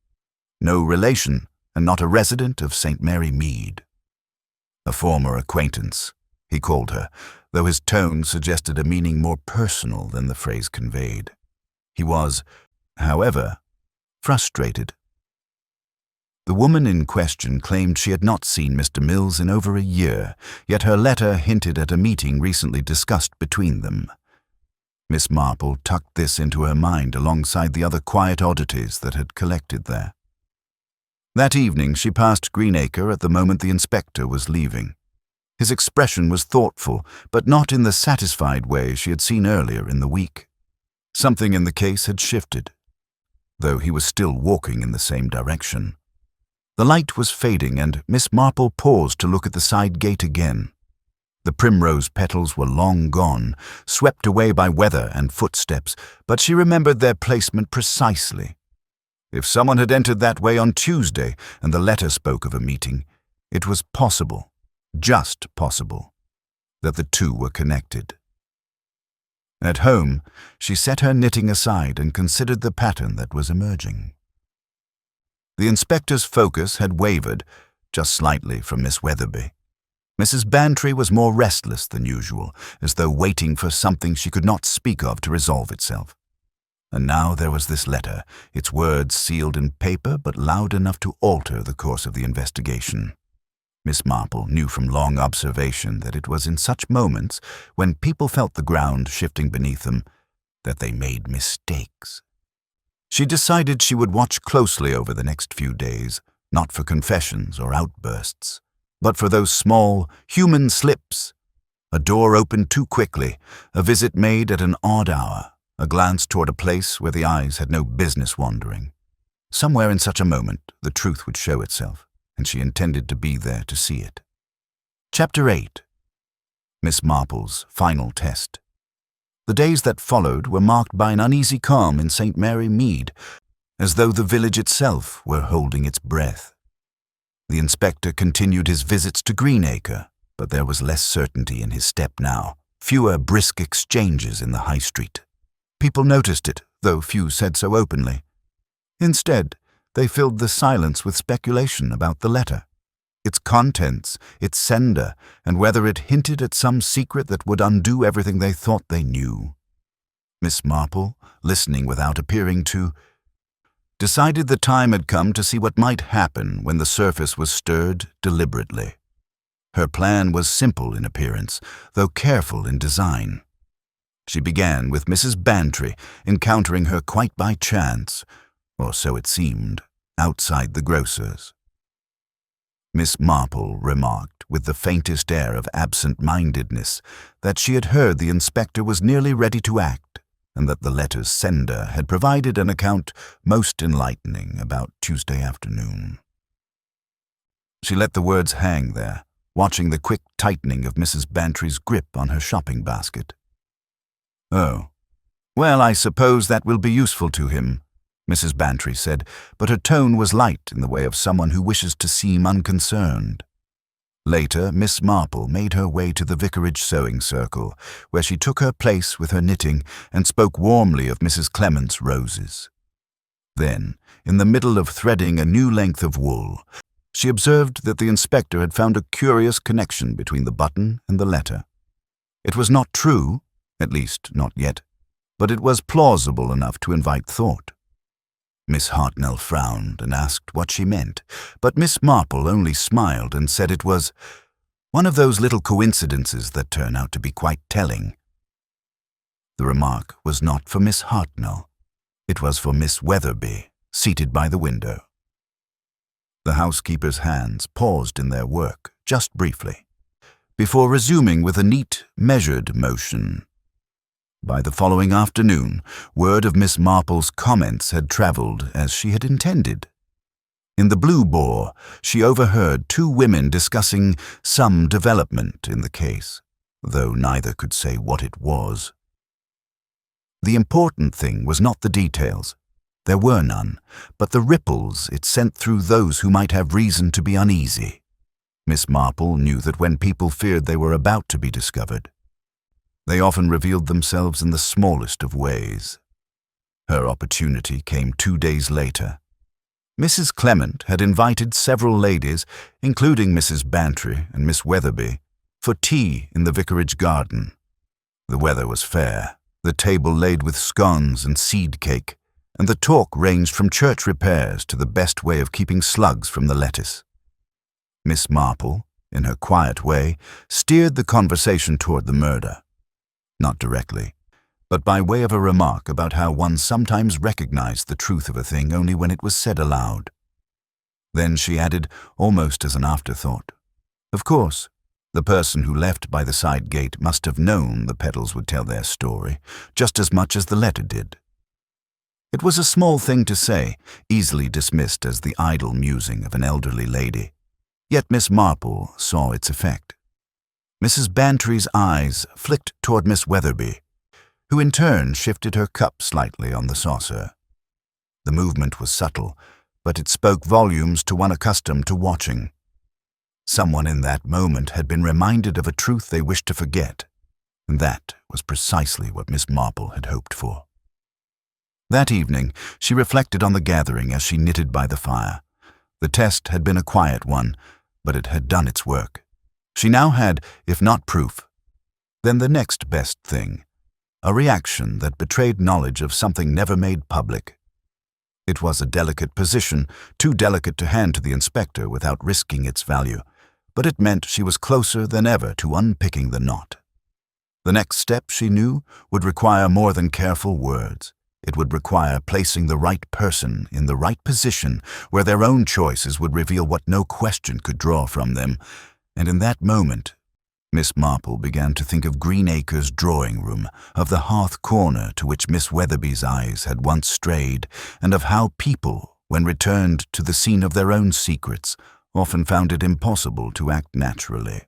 No relation, and not a resident of St. Mary Mead. A former acquaintance, he called her, though his tone suggested a meaning more personal than the phrase conveyed. He was, however, frustrated. The woman in question claimed she had not seen Mr. Mills in over a year, yet her letter hinted at a meeting recently discussed between them. Miss Marple tucked this into her mind alongside the other quiet oddities that had collected there. That evening she passed Greenacre at the moment the inspector was leaving. His expression was thoughtful, but not in the satisfied way she had seen earlier in the week. Something in the case had shifted, though he was still walking in the same direction. The light was fading, and Miss Marple paused to look at the side gate again. The primrose petals were long gone, swept away by weather and footsteps, but she remembered their placement precisely. If someone had entered that way on Tuesday, and the letter spoke of a meeting, it was possible, just possible, that the two were connected. At home, she set her knitting aside and considered the pattern that was emerging. The inspector's focus had wavered, just slightly, from Miss Weatherby. Mrs. Bantry was more restless than usual, as though waiting for something she could not speak of to resolve itself. And now there was this letter, its words sealed in paper but loud enough to alter the course of the investigation. Miss Marple knew from long observation that it was in such moments, when people felt the ground shifting beneath them, that they made mistakes. She decided she would watch closely over the next few days, not for confessions or outbursts, but for those small, human slips. A door opened too quickly, a visit made at an odd hour, a glance toward a place where the eyes had no business wandering. Somewhere in such a moment, the truth would show itself, and she intended to be there to see it. Chapter 8. Miss Marple's Final Test. The days that followed were marked by an uneasy calm in St. Mary Mead, as though the village itself were holding its breath. The inspector continued his visits to Greenacre, but there was less certainty in his step now, fewer brisk exchanges in the high street. People noticed it, though few said so openly. Instead, they filled the silence with speculation about the letter, its contents, its sender, and whether it hinted at some secret that would undo everything they thought they knew. Miss Marple, listening without appearing to, decided the time had come to see what might happen when the surface was stirred deliberately. Her plan was simple in appearance, though careful in design. She began with Mrs. Bantry, encountering her quite by chance, or so it seemed, outside the grocer's. Miss Marple remarked, with the faintest air of absent-mindedness, that she had heard the inspector was nearly ready to act, and that the letter's sender had provided an account most enlightening about Tuesday afternoon. She let the words hang there, watching the quick tightening of Mrs. Bantry's grip on her shopping basket. "Oh, well, I suppose that will be useful to him," Mrs. Bantry said, but her tone was light in the way of someone who wishes to seem unconcerned. Later, Miss Marple made her way to the vicarage sewing circle, where she took her place with her knitting and spoke warmly of Mrs. Clement's roses. Then, in the middle of threading a new length of wool, she observed that the inspector had found a curious connection between the button and the letter. It was not true, at least not yet, but it was plausible enough to invite thought. Miss Hartnell frowned and asked what she meant, but Miss Marple only smiled and said it was one of those little coincidences that turn out to be quite telling. The remark was not for Miss Hartnell. It was for Miss Weatherby, seated by the window. The housekeeper's hands paused in their work, just briefly, before resuming with a neat, measured motion. By the following afternoon, word of Miss Marple's comments had travelled as she had intended. In the Blue Boar, she overheard two women discussing some development in the case, though neither could say what it was. The important thing was not the details. There were none, but the ripples it sent through those who might have reason to be uneasy. Miss Marple knew that when people feared they were about to be discovered, they often revealed themselves in the smallest of ways. Her opportunity came 2 days later. Mrs. Clement had invited several ladies, including Mrs. Bantry and Miss Weatherby, for tea in the vicarage garden. The weather was fair, the table laid with scones and seed cake, and the talk ranged from church repairs to the best way of keeping slugs from the lettuce. Miss Marple, in her quiet way, steered the conversation toward the murder. Not directly, but by way of a remark about how one sometimes recognized the truth of a thing only when it was said aloud. Then she added, almost as an afterthought, "Of course, the person who left by the side gate must have known the Peddles would tell their story, just as much as the letter did." It was a small thing to say, easily dismissed as the idle musing of an elderly lady. Yet Miss Marple saw its effect. Mrs. Bantry's eyes flicked toward Miss Weatherby, who in turn shifted her cup slightly on the saucer. The movement was subtle, but it spoke volumes to one accustomed to watching. Someone in that moment had been reminded of a truth they wished to forget, and that was precisely what Miss Marple had hoped for. That evening, she reflected on the gathering as she knitted by the fire. The test had been a quiet one, but it had done its work. She now had, if not proof, then the next best thing, a reaction that betrayed knowledge of something never made public. It was a delicate position, too delicate to hand to the inspector without risking its value, but it meant she was closer than ever to unpicking the knot. The next step, she knew, would require more than careful words. It would require placing the right person in the right position where their own choices would reveal what no question could draw from them. And in that moment, Miss Marple began to think of Greenacre's drawing room, of the hearth corner to which Miss Weatherby's eyes had once strayed, and of how people, when returned to the scene of their own secrets, often found it impossible to act naturally.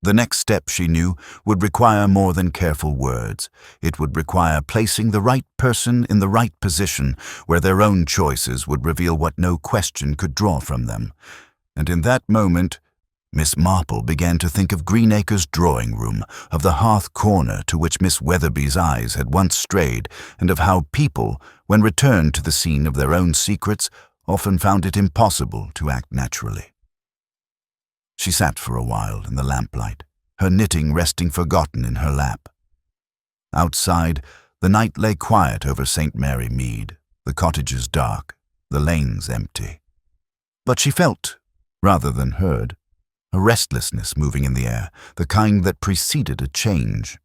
The next step, she knew, would require more than careful words. It would require placing the right person in the right position where their own choices would reveal what no question could draw from them. And in that moment, Miss Marple began to think of Greenacre's drawing room, of the hearth corner to which Miss Weatherby's eyes had once strayed, and of how people, when returned to the scene of their own secrets, often found it impossible to act naturally. She sat for a while in the lamplight, her knitting resting forgotten in her lap. Outside, the night lay quiet over St. Mary Mead, the cottages dark, the lanes empty. But she felt, rather than heard, a restlessness moving in the air, the kind that preceded a change.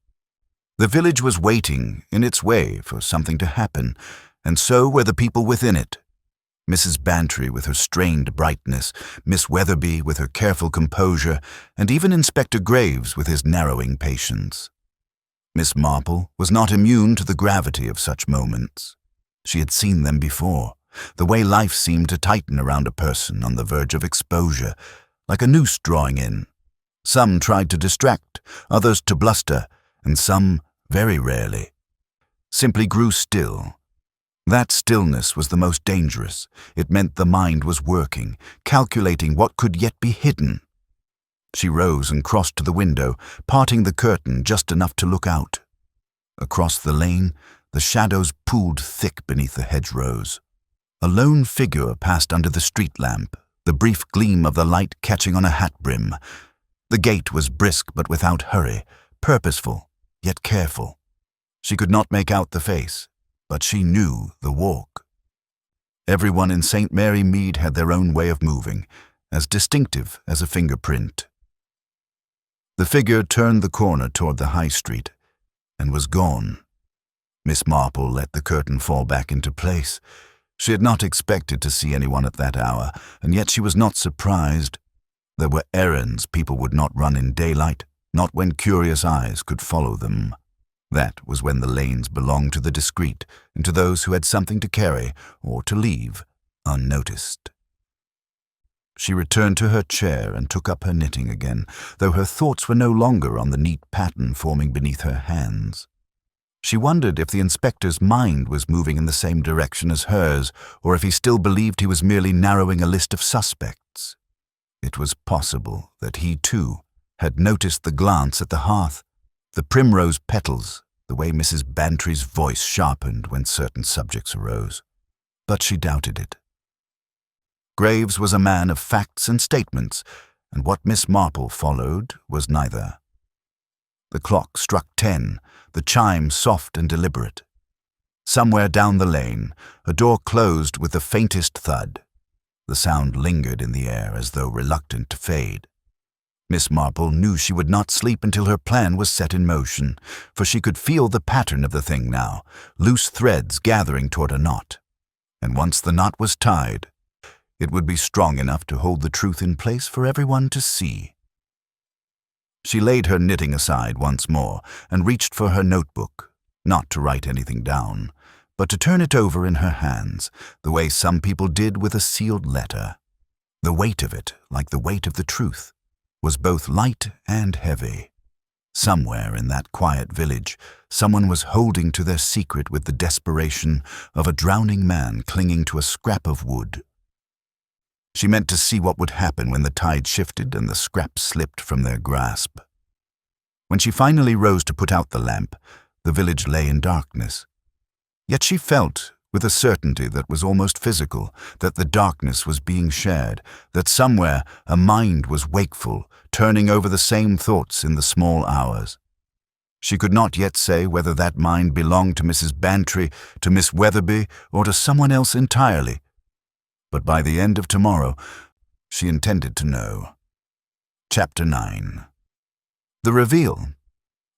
The village was waiting, in its way, for something to happen, and so were the people within it. Mrs. Bantry with her strained brightness, Miss Weatherby with her careful composure, and even Inspector Graves with his narrowing patience. Miss Marple was not immune to the gravity of such moments. She had seen them before, the way life seemed to tighten around a person on the verge of exposure, like a noose drawing in, Some tried to distract, others to bluster, and some, very rarely, simply grew still. That stillness was the most dangerous. It meant the mind was working, calculating what could yet be hidden. She rose and crossed to the window, parting the curtain just enough to look out. Across the lane, the shadows pooled thick beneath the hedgerows. A lone figure passed under the street lamp, the brief gleam of the light catching on a hat brim. The gait was brisk but without hurry, purposeful, yet careful. She could not make out the face, but she knew the walk. Everyone in St. Mary Mead had their own way of moving, as distinctive as a fingerprint. The figure turned the corner toward the high street, and was gone. Miss Marple let the curtain fall back into place. She had not expected to see anyone at that hour, and yet she was not surprised. There were errands people would not run in daylight, not when curious eyes could follow them. That was when the lanes belonged to the discreet and to those who had something to carry or to leave unnoticed. She returned to her chair and took up her knitting again, though her thoughts were no longer on the neat pattern forming beneath her hands. She wondered if the inspector's mind was moving in the same direction as hers, or if he still believed he was merely narrowing a list of suspects. It was possible that he, too, had noticed the glance at the hearth, the primrose petals, the way Mrs. Bantry's voice sharpened when certain subjects arose. But she doubted it. Graves was a man of facts and statements, and what Miss Marple followed was neither. The clock struck 10, the chime soft and deliberate. Somewhere down the lane, a door closed with the faintest thud. The sound lingered in the air as though reluctant to fade. Miss Marple knew she would not sleep until her plan was set in motion, for she could feel the pattern of the thing now, loose threads gathering toward a knot. And once the knot was tied, it would be strong enough to hold the truth in place for everyone to see. She laid her knitting aside once more and reached for her notebook, not to write anything down, but to turn it over in her hands, the way some people did with a sealed letter. The weight of it, like the weight of the truth, was both light and heavy. Somewhere in that quiet village, someone was holding to their secret with the desperation of a drowning man clinging to a scrap of wood. She meant to see what would happen when the tide shifted and the scrap slipped from their grasp. When she finally rose to put out the lamp, the village lay in darkness. Yet she felt, with a certainty that was almost physical, that the darkness was being shared, that somewhere a mind was wakeful, turning over the same thoughts in the small hours. She could not yet say whether that mind belonged to Mrs. Bantry, to Miss Weatherby, or to someone else entirely. But by the end of tomorrow, she intended to know. Chapter 9. The reveal.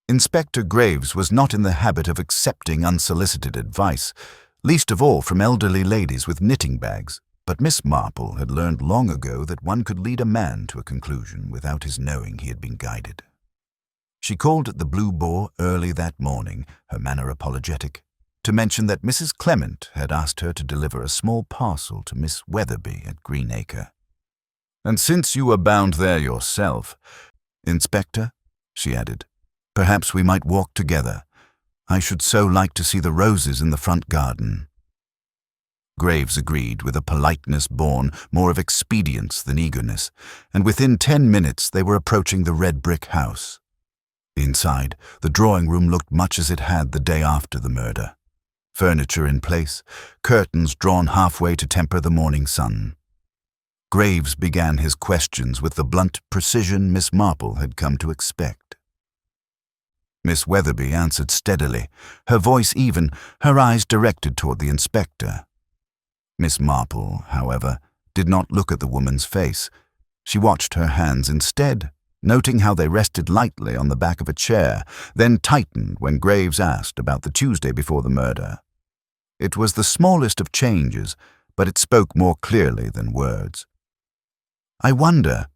Inspector Graves was not in the habit of accepting unsolicited advice, least of all from elderly ladies with knitting bags, but Miss Marple had learned long ago that one could lead a man to a conclusion without his knowing he had been guided. She called at the Blue Boar early that morning, her manner apologetic, to mention that Mrs. Clement had asked her to deliver a small parcel to Miss Weatherby at Greenacre. "And since you were bound there yourself, Inspector," she added, "perhaps we might walk together. I should so like to see the roses in the front garden." Graves agreed with a politeness born more of expedience than eagerness, and within 10 minutes they were approaching the red brick house. Inside, the drawing room looked much as it had the day after the murder. Furniture in place, curtains drawn halfway to temper the morning sun. Graves began his questions with the blunt precision Miss Marple had come to expect. Miss Weatherby answered steadily, her voice even, her eyes directed toward the inspector. Miss Marple, however, did not look at the woman's face. She watched her hands instead, noting how they rested lightly on the back of a chair, then tightened when Graves asked about the Tuesday before the murder. It was the smallest of changes, but it spoke more clearly than words. "I wonder,"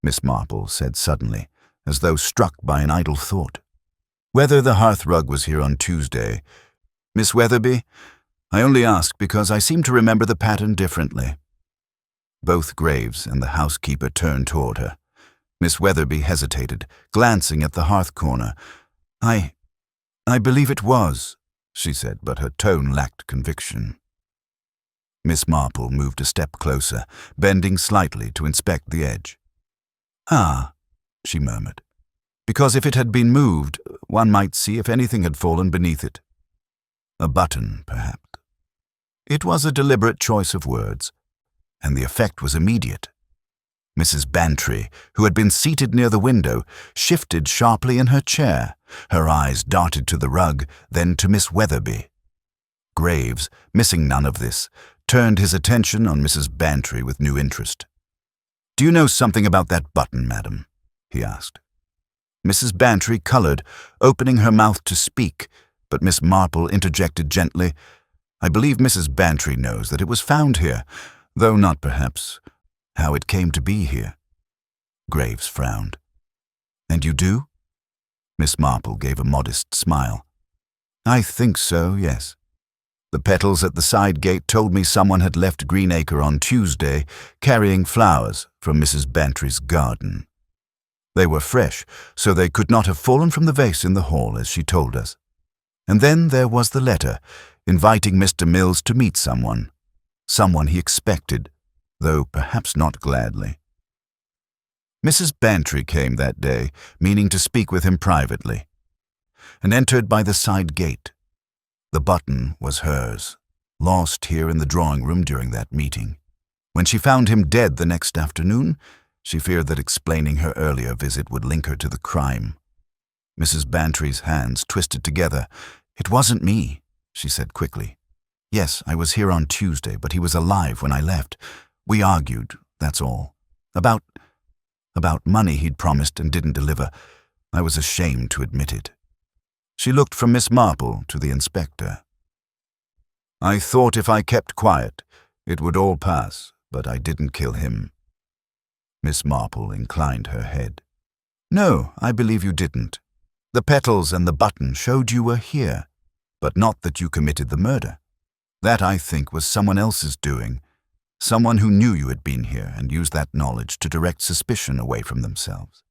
Miss Marple said suddenly, as though struck by an idle thought, "whether the hearthrug was here on Tuesday. Miss Weatherby, I only ask because I seem to remember the pattern differently." Both Graves and the housekeeper turned toward her. Miss Weatherby hesitated, glancing at the hearth corner. I believe it was, she said, but her tone lacked conviction. Miss Marple moved a step closer, bending slightly to inspect the edge. Ah, she murmured, because if it had been moved, one might see if anything had fallen beneath it. A button, perhaps. It was a deliberate choice of words, and the effect was immediate. Mrs. Bantry, who had been seated near the window, shifted sharply in her chair. Her eyes darted to the rug, then to Miss Weatherby. Graves, missing none of this, turned his attention on Mrs. Bantry with new interest. "Do you know something about that button, madam?" he asked. Mrs. Bantry colored, opening her mouth to speak, but Miss Marple interjected gently, "I believe Mrs. Bantry knows that it was found here, though not, perhaps, how it came to be here." Graves frowned. "And you do?" Miss Marple gave a modest smile. "I think so, yes. The petals at the side gate told me someone had left Greenacre on Tuesday, carrying flowers from Mrs. Bantry's garden. They were fresh, so they could not have fallen from the vase in the hall, as she told us. And then there was the letter, inviting Mr. Mills to meet someone he expected, though perhaps not gladly. Mrs. Bantry came that day, meaning to speak with him privately, and entered by the side gate. The button was hers, lost here in the drawing-room during that meeting. When she found him dead the next afternoon, she feared that explaining her earlier visit would link her to the crime. Mrs. Bantry's hands twisted together. "It wasn't me," she said quickly. "Yes, I was here on Tuesday, but he was alive when I left. We argued, that's all. About money he'd promised and didn't deliver. I was ashamed to admit it." She looked from Miss Marple to the inspector. "I thought if I kept quiet, it would all pass, but I didn't kill him." Miss Marple inclined her head. "No, I believe you didn't. The petals and the button showed you were here, but not that you committed the murder. That, I think, was someone else's doing, someone who knew you had been here and used that knowledge to direct suspicion away from themselves."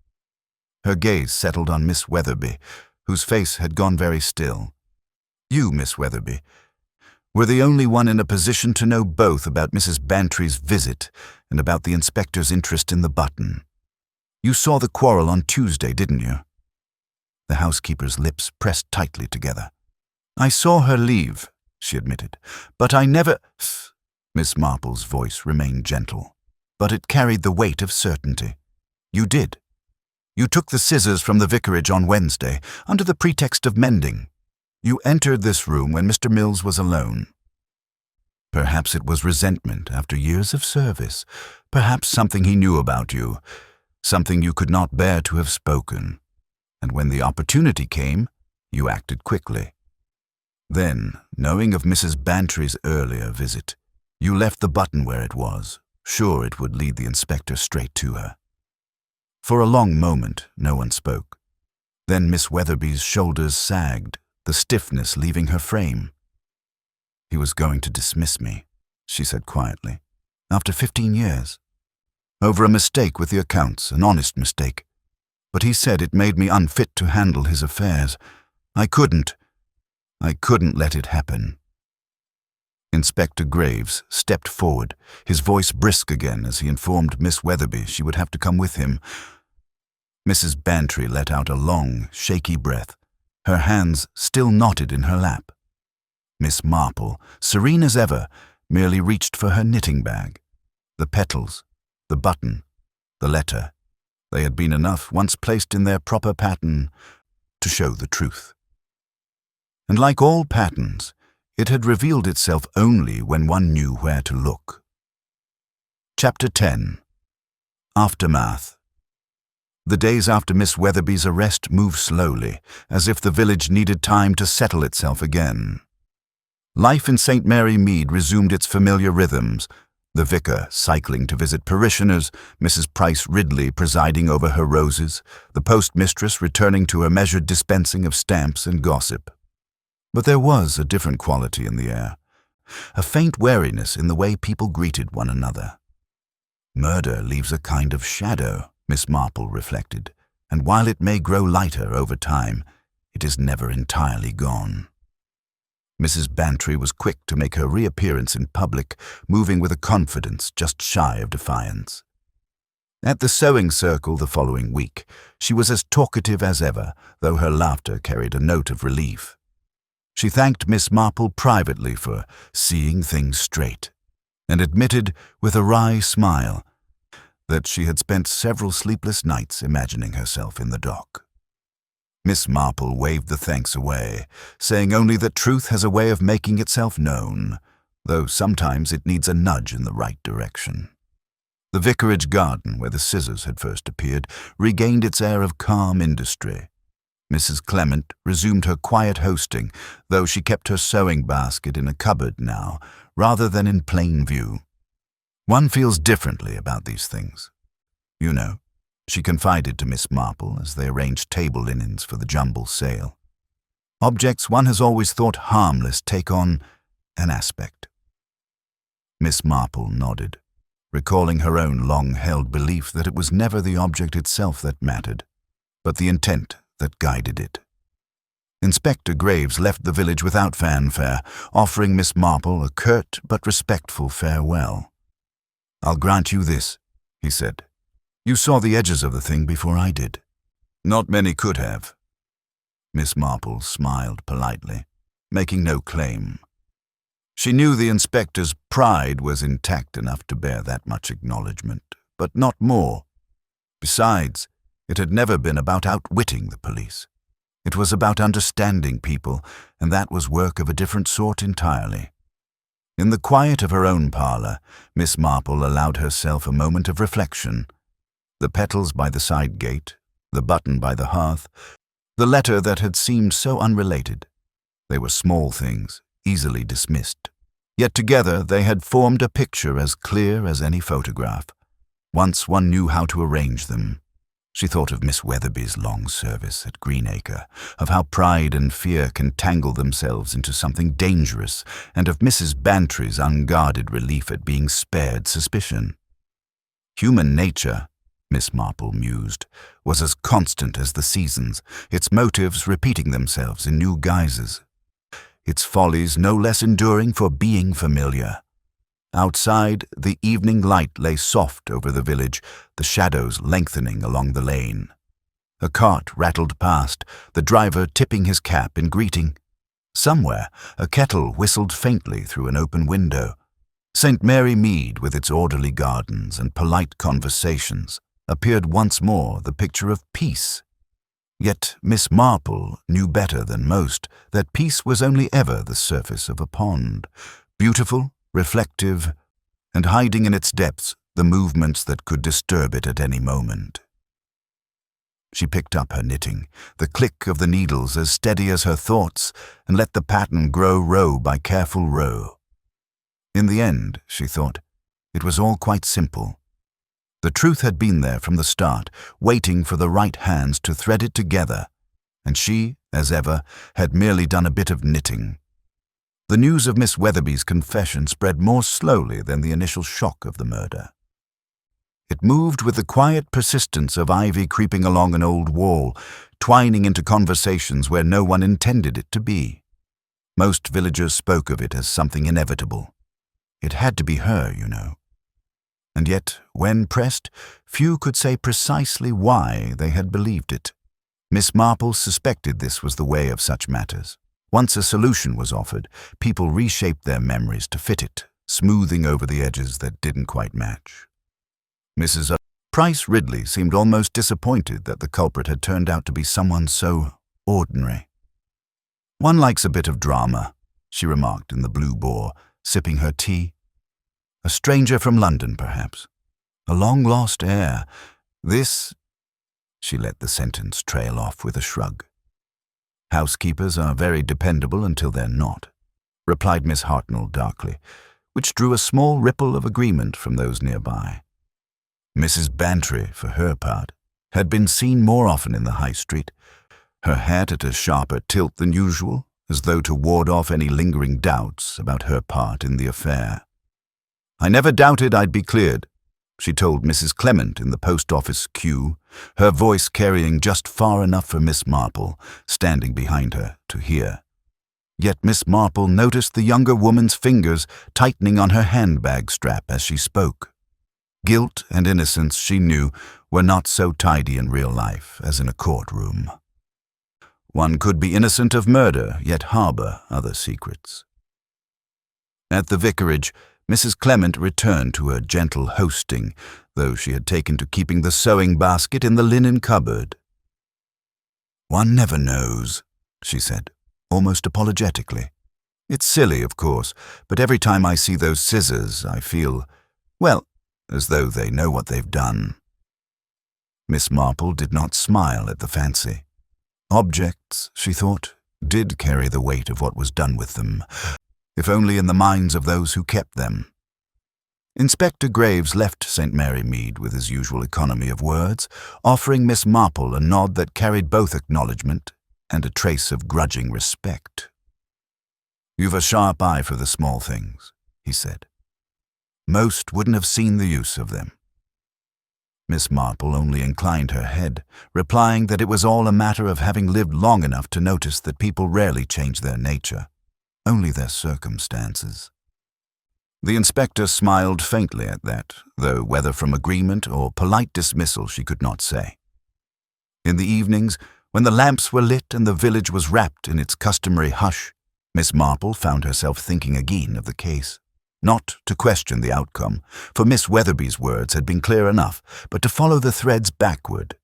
Her gaze settled on Miss Weatherby, whose face had gone very still. "You, Miss Weatherby, were the only one in a position to know both about Mrs. Bantry's visit and about the inspector's interest in the button. You saw the quarrel on Tuesday, didn't you?" The housekeeper's lips pressed tightly together. "I saw her leave," she admitted, "but I never—" Miss Marple's voice remained gentle, but it carried the weight of certainty. "You did. You took the scissors from the vicarage on Wednesday, under the pretext of mending. You entered this room when Mr. Mills was alone. Perhaps it was resentment after years of service, perhaps something he knew about you, something you could not bear to have spoken. And when the opportunity came, you acted quickly. Then, knowing of Mrs. Bantry's earlier visit, you left the button where it was, sure it would lead the inspector straight to her." For a long moment, no one spoke. Then Miss Weatherby's shoulders sagged, the stiffness leaving her frame. "He was going to dismiss me," she said quietly, "after 15 years. Over a mistake with the accounts, an honest mistake. But he said it made me unfit to handle his affairs. I couldn't let it happen." Inspector Graves stepped forward, his voice brisk again as he informed Miss Weatherby she would have to come with him. Mrs. Bantry let out a long, shaky breath, her hands still knotted in her lap. Miss Marple, serene as ever, merely reached for her knitting bag. The petals, the button, the letter, they had been enough, once placed in their proper pattern, to show the truth. And like all patterns, it had revealed itself only when one knew where to look. Chapter 10. Aftermath. The days after Miss Weatherby's arrest moved slowly, as if the village needed time to settle itself again. Life in St. Mary Mead resumed its familiar rhythms, the vicar cycling to visit parishioners, Mrs. Price Ridley presiding over her roses, the postmistress returning to her measured dispensing of stamps and gossip. But there was a different quality in the air, a faint wariness in the way people greeted one another. "Murder leaves a kind of shadow," Miss Marple reflected, and while it may grow lighter over time, it is never entirely gone. Mrs. Bantry was quick to make her reappearance in public, moving with a confidence just shy of defiance. At the sewing circle the following week, she was as talkative as ever, though her laughter carried a note of relief. She thanked Miss Marple privately for seeing things straight, and admitted, with a wry smile, that she had spent several sleepless nights imagining herself in the dock. Miss Marple waved the thanks away, saying only that truth has a way of making itself known, though sometimes it needs a nudge in the right direction. The vicarage garden, where the scissors had first appeared, regained its air of calm industry. Mrs. Clement resumed her quiet hosting, though she kept her sewing basket in a cupboard now, rather than in plain view. One feels differently about these things. You know, she confided to Miss Marple as they arranged table linens for the jumble sale. Objects one has always thought harmless take on an aspect. Miss Marple nodded, recalling her own long-held belief that it was never the object itself that mattered, but the intent that guided it. Inspector Graves left the village without fanfare, offering Miss Marple a curt but respectful farewell. "I'll grant you this," he said. "You saw the edges of the thing before I did. Not many could have." Miss Marple smiled politely, making no claim. She knew the inspector's pride was intact enough to bear that much acknowledgement, but not more. Besides, it had never been about outwitting the police. It was about understanding people, and that was work of a different sort entirely. In the quiet of her own parlour, Miss Marple allowed herself a moment of reflection. The petals by the side gate, the button by the hearth, the letter that had seemed so unrelated. They were small things, easily dismissed. Yet together they had formed a picture as clear as any photograph. Once one knew how to arrange them. She thought of Miss Weatherby's long service at Greenacre, of how pride and fear can tangle themselves into something dangerous, and of Mrs. Bantry's unguarded relief at being spared suspicion. Human nature, Miss Marple mused, was as constant as the seasons, its motives repeating themselves in new guises, its follies no less enduring for being familiar. Outside, the evening light lay soft over the village, the shadows lengthening along the lane. A cart rattled past, the driver tipping his cap in greeting. Somewhere, a kettle whistled faintly through an open window. St. Mary Mead, with its orderly gardens and polite conversations, appeared once more the picture of peace. Yet Miss Marple knew better than most that peace was only ever the surface of a pond, beautiful, reflective, and hiding in its depths the movements that could disturb it at any moment. She picked up her knitting, the click of the needles as steady as her thoughts, and let the pattern grow row by careful row. In the end, she thought, it was all quite simple. The truth had been there from the start, waiting for the right hands to thread it together, and she, as ever, had merely done a bit of knitting. The news of Miss Weatherby's confession spread more slowly than the initial shock of the murder. It moved with the quiet persistence of ivy creeping along an old wall, twining into conversations where no one intended it to be. Most villagers spoke of it as something inevitable. It had to be her, you know. And yet, when pressed, few could say precisely why they had believed it. Miss Marple suspected this was the way of such matters. Once a solution was offered, people reshaped their memories to fit it, smoothing over the edges that didn't quite match. Mrs. Price Ridley seemed almost disappointed that the culprit had turned out to be someone so ordinary. "One likes a bit of drama," she remarked in the Blue Boar, sipping her tea. "A stranger from London, perhaps. A long-lost heir. This—" She let the sentence trail off with a shrug. "Housekeepers are very dependable until they're not," replied Miss Hartnell darkly, which drew a small ripple of agreement from those nearby. Mrs. Bantry, for her part, had been seen more often in the High Street, her hat at a sharper tilt than usual, as though to ward off any lingering doubts about her part in the affair. "I never doubted I'd be cleared," she told Mrs. Clement in the post office queue, her voice carrying just far enough for Miss Marple, standing behind her, to hear. Yet Miss Marple noticed the younger woman's fingers tightening on her handbag strap as she spoke. Guilt and innocence, she knew, were not so tidy in real life as in a courtroom. One could be innocent of murder, yet harbor other secrets. At the vicarage, Mrs. Clement returned to her gentle hosting, though she had taken to keeping the sewing basket in the linen cupboard. "One never knows," she said, almost apologetically. "It's silly, of course, but every time I see those scissors, I feel, well, as though they know what they've done." Miss Marple did not smile at the fancy. Objects, she thought, did carry the weight of what was done with them, if only in the minds of those who kept them. Inspector Graves left St. Mary Mead with his usual economy of words, offering Miss Marple a nod that carried both acknowledgement and a trace of grudging respect. "You've a sharp eye for the small things," he said. "Most wouldn't have seen the use of them." Miss Marple only inclined her head, replying that it was all a matter of having lived long enough to notice that people rarely change their nature, only their circumstances. The inspector smiled faintly at that, though whether from agreement or polite dismissal she could not say. In the evenings, when the lamps were lit and the village was wrapped in its customary hush, Miss Marple found herself thinking again of the case. Not to question the outcome, for Miss Weatherby's words had been clear enough, but to follow the threads backward.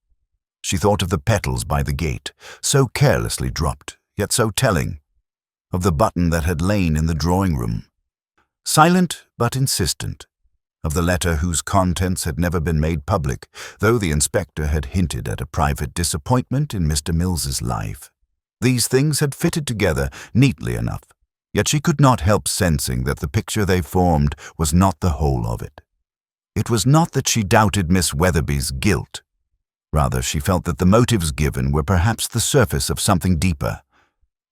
She thought of the petals by the gate, so carelessly dropped, yet so telling, of the button that had lain in the drawing-room, silent but insistent, of the letter whose contents had never been made public, though the inspector had hinted at a private disappointment in Mr. Mills's life. These things had fitted together neatly enough, yet she could not help sensing that the picture they formed was not the whole of it. It was not that she doubted Miss Weatherby's guilt. Rather, she felt that the motives given were perhaps the surface of something deeper.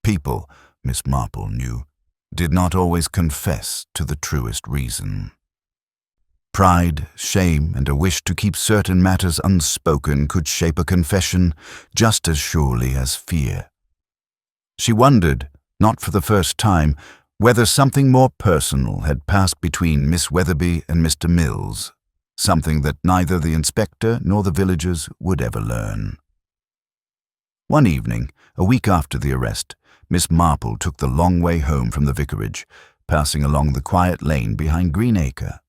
People, Miss Marple knew, did not always confess to the truest reason. Pride, shame, and a wish to keep certain matters unspoken could shape a confession just as surely as fear. She wondered, not for the first time, whether something more personal had passed between Miss Weatherby and Mr. Mills, something that neither the inspector nor the villagers would ever learn. One evening, a week after the arrest, Miss Marple took the long way home from the vicarage, passing along the quiet lane behind Greenacre.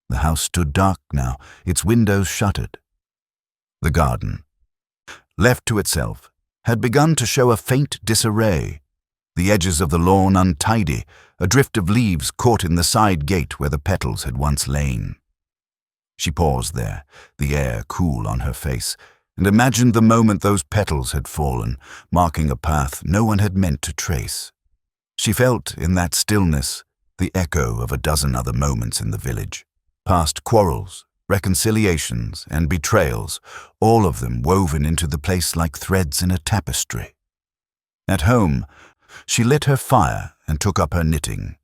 The house stood dark now, its windows shuttered. The garden, left to itself, had begun to show a faint disarray, the edges of the lawn untidy, a drift of leaves caught in the side gate where the petals had once lain. She paused there, the air cool on her face, and imagined the moment those petals had fallen, marking a path no one had meant to trace. She felt, in that stillness, the echo of a dozen other moments in the village, past quarrels, reconciliations, and betrayals, all of them woven into the place like threads in a tapestry. At home, she lit her fire and took up her knitting.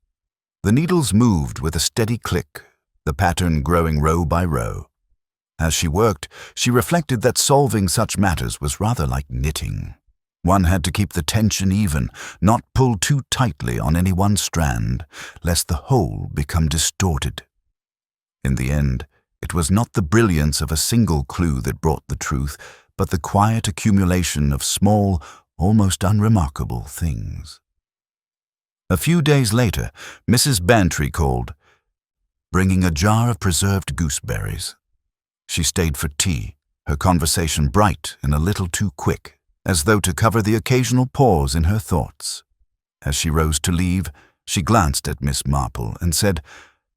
The needles moved with a steady click, the pattern growing row by row. As she worked, she reflected that solving such matters was rather like knitting. One had to keep the tension even, not pull too tightly on any one strand, lest the whole become distorted. In the end, it was not the brilliance of a single clue that brought the truth, but the quiet accumulation of small, almost unremarkable things. A few days later, Mrs. Bantry called, bringing a jar of preserved gooseberries. She stayed for tea, her conversation bright and a little too quick, as though to cover the occasional pause in her thoughts. As she rose to leave, she glanced at Miss Marple and said,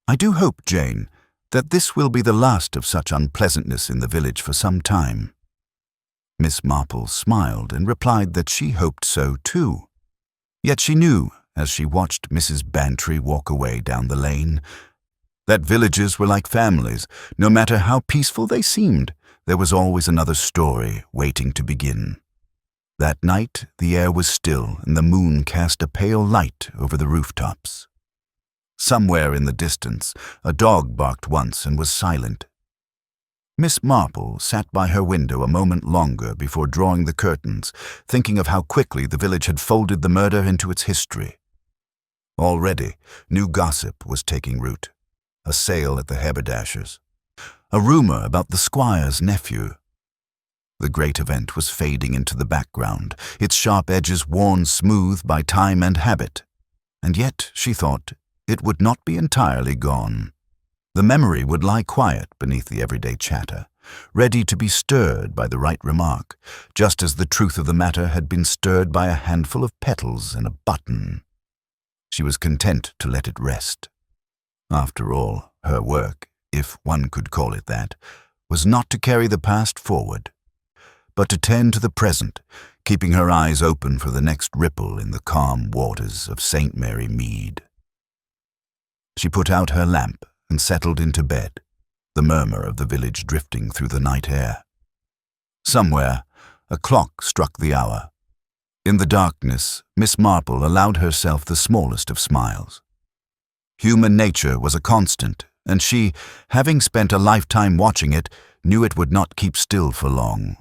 "I do hope, Jane, that this will be the last of such unpleasantness in the village for some time." Miss Marple smiled and replied that she hoped so too. Yet she knew, as she watched Mrs. Bantry walk away down the lane, that villages were like families. No matter how peaceful they seemed, there was always another story waiting to begin. That night, the air was still and the moon cast a pale light over the rooftops. Somewhere in the distance, a dog barked once and was silent. Miss Marple sat by her window a moment longer before drawing the curtains, thinking of how quickly the village had folded the murder into its history. Already, new gossip was taking root. A sale at the haberdasher's. A rumor about the squire's nephew. The great event was fading into the background, its sharp edges worn smooth by time and habit. And yet, she thought, it would not be entirely gone. The memory would lie quiet beneath the everyday chatter, ready to be stirred by the right remark, just as the truth of the matter had been stirred by a handful of petals and a button. She was content to let it rest. After all, her work, if one could call it that, was not to carry the past forward, but to tend to the present, keeping her eyes open for the next ripple in the calm waters of St. Mary Mead. She put out her lamp and settled into bed, the murmur of the village drifting through the night air. Somewhere, a clock struck the hour. In the darkness, Miss Marple allowed herself the smallest of smiles. Human nature was a constant, and she, having spent a lifetime watching it, knew it would not keep still for long.